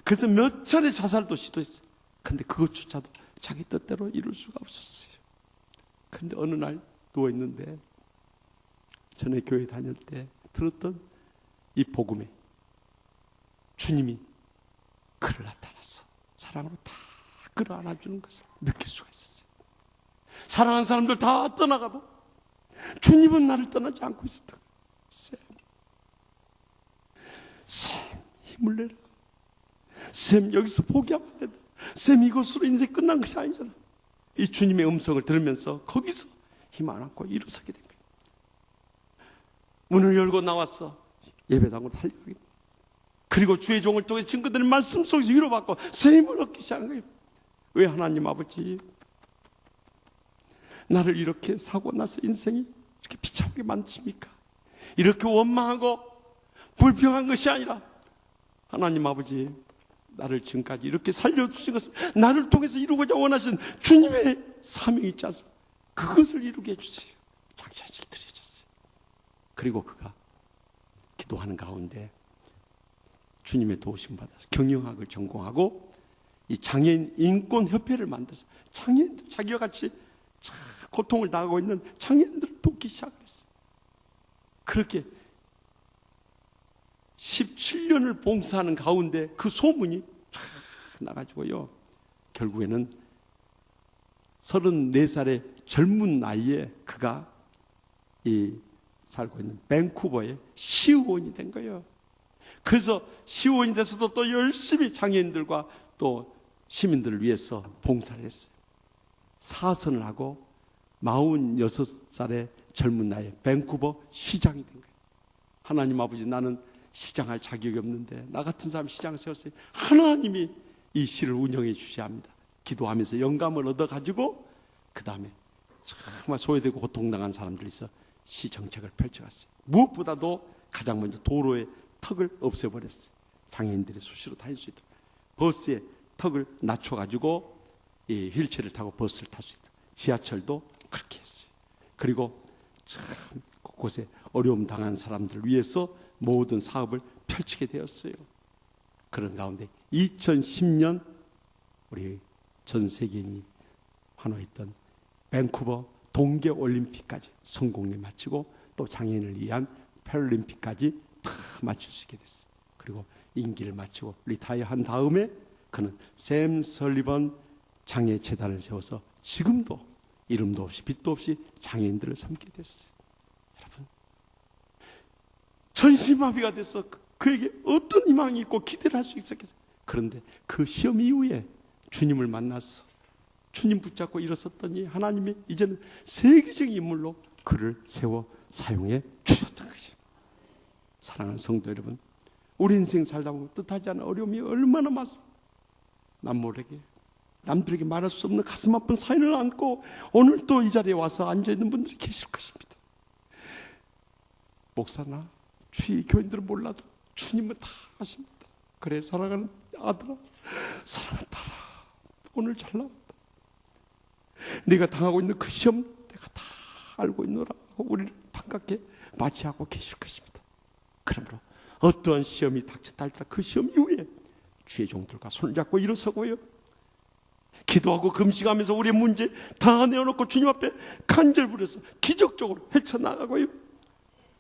[SPEAKER 5] 그래서 몇 차례 자살도 시도했어요. 근데 그것조차도 자기 뜻대로 이룰 수가 없었어요. 근데 어느 날 누워있는데 전에 교회 다닐 때 들었던 이 복음에 주님이 그를 나타났어. 사랑으로 다 끌어안아주는 것을 느낄 수가 있었어요. 사랑하는 사람들 다 떠나가도 주님은 나를 떠나지 않고 있었다. 샘 힘을 내라. 샘 여기서 포기하면 안 된다. 샘 이것으로 인생 끝난 것이 아니잖아. 이 주님의 음성을 들으면서 거기서 희망을 안고 일어서게 된 거예요. 문을 열고 나왔어. 예배당으로 달려가게. 그리고 주의 종을 통해 친구들의 말씀 속에서 위로받고 새 힘을 얻기 시작한 거예요. 왜 하나님 아버지 나를 이렇게 사고 나서 인생이 이렇게 비참하게 만드십니까? 이렇게 원망하고 불평한 것이 아니라 하나님 아버지 나를 지금까지 이렇게 살려주신 것은 나를 통해서 이루고자 원하신 주님의 사명이 있지 않습니까? 그것을 이루게 해주세요. 장자식이 드려졌어요. 그리고 그가 기도하는 가운데 주님의 도우심 받아서 경영학을 전공하고 이 장애인 인권협회를 만들어서 장애인들 자기와 같이 고통을 당하고 있는 장애인들을 돕기 시작했어요. 그렇게 17년을 봉사하는 가운데 그 소문이 나가지고요. 결국에는 34살의 젊은 나이에 그가 이 살고 있는 밴쿠버의 시의원이 된 거예요. 그래서 시의원이 돼서도 또 열심히 장애인들과 또 시민들을 위해서 봉사를 했어요. 사선을 하고 46살의 젊은 나이에 밴쿠버 시장이 된 거예요. 하나님 아버지 나는 시장할 자격이 없는데 나 같은 사람 시장을 세웠어요. 하나님이 이 시를 운영해 주셔야 합니다. 기도하면서 영감을 얻어가지고 그 다음에 정말 소외되고 고통당한 사람들이 있어 시 정책을 펼쳐갔어요. 무엇보다도 가장 먼저 도로의 턱을 없애버렸어요. 장애인들이 수시로 다닐 수 있도록 버스의 턱을 낮춰가지고 이 휠체어를 타고 버스를 탈 수 있도록 지하철도 그렇게 했어요. 그리고 참 곳곳에 어려움 당한 사람들을 위해서 모든 사업을 펼치게 되었어요. 그런 가운데 2010년 우리 전 세계인이 환호했던 밴쿠버 동계올림픽까지 성공리 마치고 또 장애인을 위한 패럴림픽까지 다 마칠 수 있게 됐어요. 그리고 임기를 마치고 리타이어한 다음에 그는 샘 설리번 장애재단을 세워서 지금도 이름도 없이 빛도 없이 장애인들을 섬기게 됐어요. 여러분, 전신마비가 돼서 그에게 어떤 희망이 있고 기대를 할 수 있었겠어요. 그런데 그 시험 이후에 주님을 만났어. 주님 붙잡고 일어섰더니 하나님이 이제는 세계적인 인물로 그를 세워 사용해 주셨던 거죠. 사랑하는 성도 여러분, 우리 인생 살다 보면 뜻하지 않은 어려움이 얼마나 많습니까? 남들에게 말할 수 없는 가슴 아픈 사연을 안고 오늘 또 이 자리에 와서 앉아있는 분들이 계실 것입니다. 목사나 주의 교인들은 몰라도 주님은 다 아십니다. 그래, 사랑하는 아들아, 사랑하는 딸아, 오늘 잘 나왔다. 네가 당하고 있는 그 시험 내가 다 알고 있노라 하고 우리를 반갑게 맞이하고 계실 것입니다. 그러므로 어떠한 시험이 닥쳤다 할지라도 그 시험 이후에 주의 종들과 손을 잡고 일어서고요, 기도하고 금식하면서 우리의 문제 다 내어놓고 주님 앞에 간절히 부려서 기적적으로 헤쳐나가고요,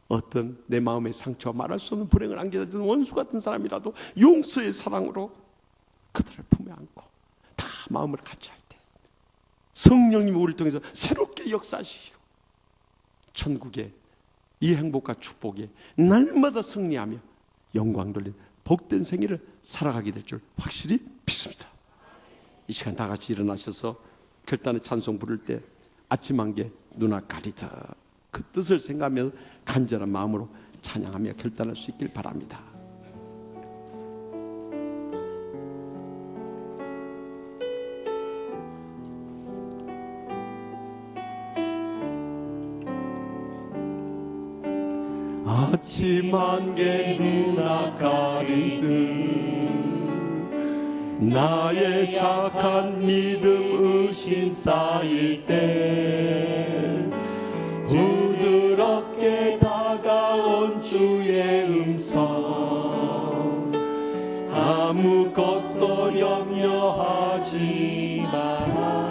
[SPEAKER 5] 어떤 내 마음의 상처와 말할 수 없는 불행을 안겨주는 원수 같은 사람이라도 용서의 사랑으로 그들을 품에 안고 다 마음을 같이 할 때 성령님이 우리를 통해서 새롭게 역사하시고 천국의 이 행복과 축복에 날마다 승리하며 영광 돌린 복된 생애를 살아가게 될 줄 확실히 믿습니다. 이 시간 다 같이 일어나셔서 결단의 찬송 부를 때 아침 안개 누나 가리다 그 뜻을 생각하며 간절한 마음으로 찬양하며 결단할 수 있길 바랍니다. 아침 안개 누나 가리듯 나의 착한 믿음 의심 쌓일 때 부드럽게 다가온 주의 음성 아무것도 염려하지 마라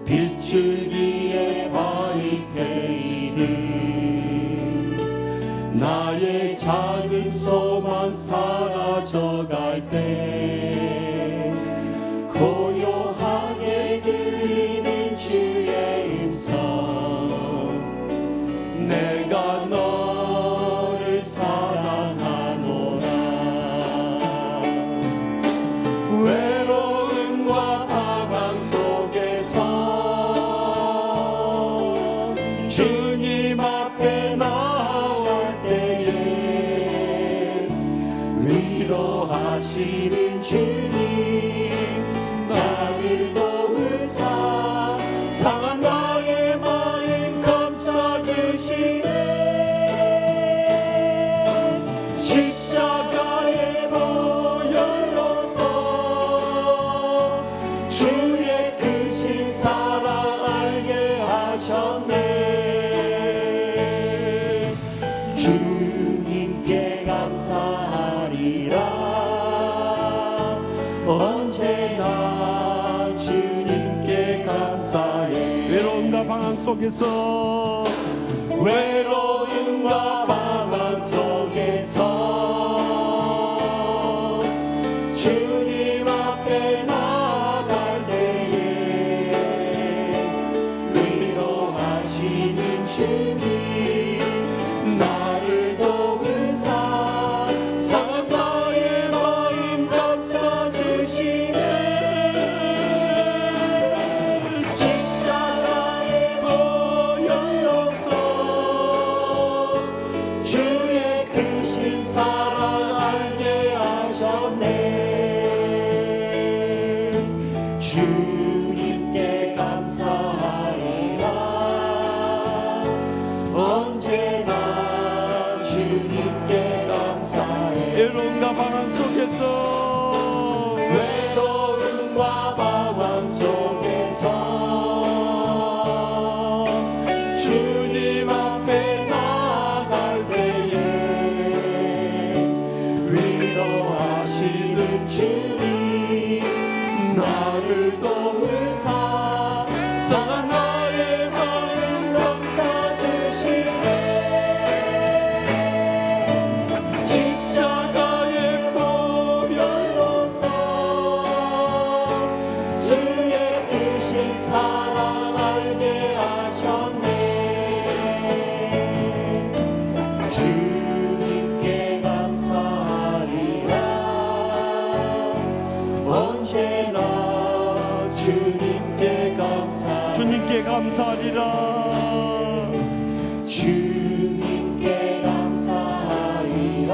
[SPEAKER 5] 비출기에 바위페이듯 나의 작은 소망 사라져갈 때 고요하게 들리는 주의 음성 내가 너를 사랑하노라 외로움과 방황 속에서 주님 앞에 나올 때에 위로하시는 주님 나를 도우사 상한 나의 마음 감싸주시네 십자가의 보혈로서 주의 크신 사랑 알게 하셨네 주님께 감사하리라 언제나 주님께 감사해 외로움과 방황 속에서 외로움과 방황 속에서 주님 앞에 나갈 때에 위로하시는 주님 나를 도우사 상한 나의 마음 감싸주시네 십자가의 보혈로서 주의 크신 사랑 알게 하셨네 주님께 감사하리라 언제나 주님께 감사하리라 외로움과 방황 속에서
[SPEAKER 3] 외로움과 방황 속에서 주님 앞에 나갈 때에 위로하시는 주님 나를 도우사 상한 나의 마음 감사 주시네 십자가의 보혈로서 주의 크신 사랑 알게 하셨네 주님께 감사하리라 언제나 주님께 감사하리라
[SPEAKER 5] 주님께 감사하리라
[SPEAKER 3] 주님께 감사하리라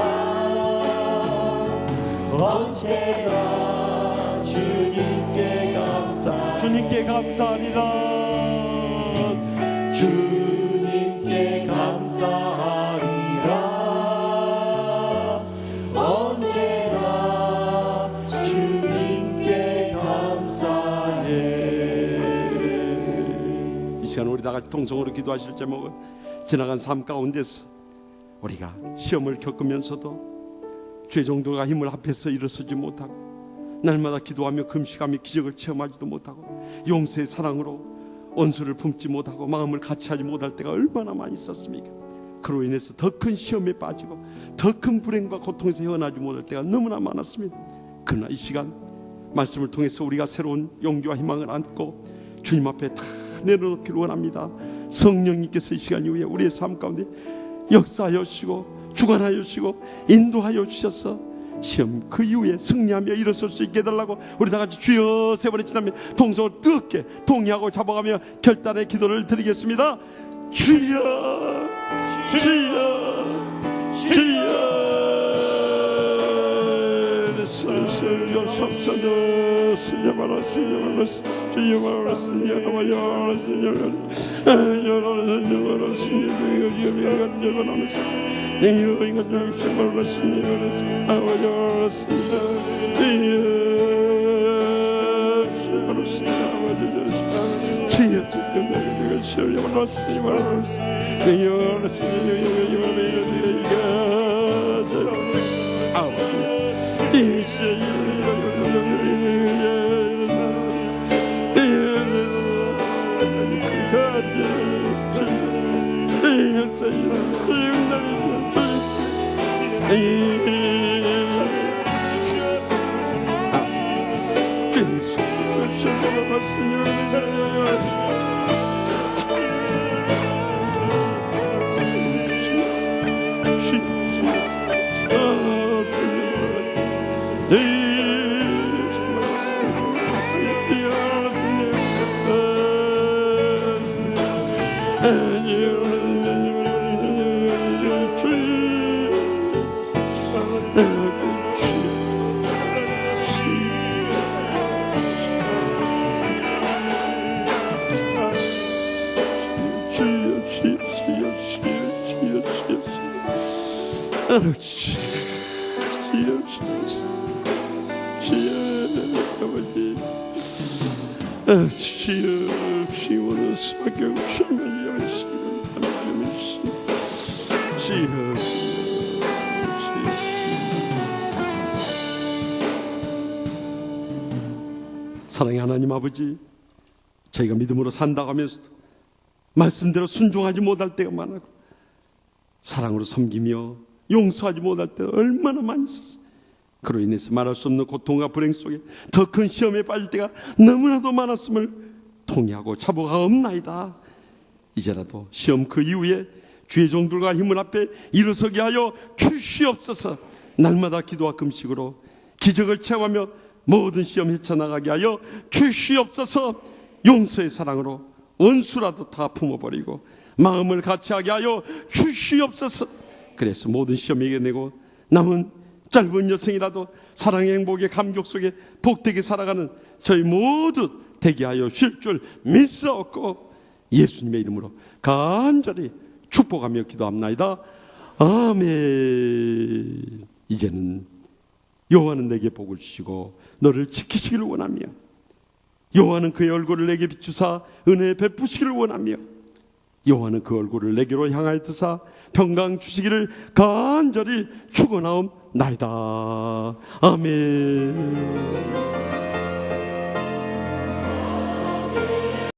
[SPEAKER 3] 언제나 주님께 감사하리라
[SPEAKER 5] 주님께 감사하리라
[SPEAKER 3] 주님께 감사하리라 언제나 주님께 감사해.
[SPEAKER 5] 이 시간 우리 다 같이 통성으로 기도하실 제목은 지나간 삶 가운데서 우리가 시험을 겪으면서도 죄종들과 힘을 합해서 일어서지 못하고 날마다 기도하며 금식하며 기적을 체험하지도 못하고 용서의 사랑으로 원수를 품지 못하고 마음을 같이하지 못할 때가 얼마나 많이 있었습니까? 그로 인해서 더 큰 시험에 빠지고 더 큰 불행과 고통에서 헤어나지 못할 때가 너무나 많았습니다. 그러나 이 시간 말씀을 통해서 우리가 새로운 용기와 희망을 안고 주님 앞에 다 내려놓기를 원합니다. 성령님께서 이 시간 이후에 우리의 삶 가운데 역사하여 주시고 주관하여 주시고 인도하여 주셔서 시험 그 이후에 승리하며 일어설 수 있게 해달라고 우리 다 같이 주여 세 번에 지나며 동성을 뜨겁게 동의하고 잡아가며 결단의 기도를 드리겠습니다. 주여 주여 주여 주여 섭사도 주여 주여 지원할 수밖에 없으면 열심히 사랑의 하나님 아버지, 저희가 믿음으로 산다고 하면서도 말씀대로 순종하지 못할 때가 많고 사랑으로 섬기며 용서하지 못할 때가 얼마나 많이 있었어요. 그로 인해서 말할 수 없는 고통과 불행 속에 더 큰 시험에 빠질 때가 너무나도 많았음을 통회하고 자복하옵나이다. 이제라도 시험 그 이후에 주의 종들과 힘을 앞에 일어서게 하여 주시옵소서. 날마다 기도와 금식으로 기적을 체험하며 모든 시험 헤쳐나가게 하여 주시옵소서. 용서의 사랑으로 원수라도 다 품어버리고 마음을 같이하게 하여 주시옵소서. 그래서 모든 시험 이겨내고 남은 짧은 여생이라도 사랑의 행복의 감격 속에 복되게 살아가는 저희 모두 되게 하여 주실 줄 믿사옵고 예수님의 이름으로 간절히 축복하며 기도합나이다. 아멘. 이제는 여호와는 내게 복을 주시고 너를 지키시기를 원하며 여호와는 그의 얼굴을 내게 비추사 은혜 베푸시기를 원하며 여호와는 그 얼굴을 내게로 향하여 드사 평강 주시기를 간절히 축원하옵나이다. 아멘.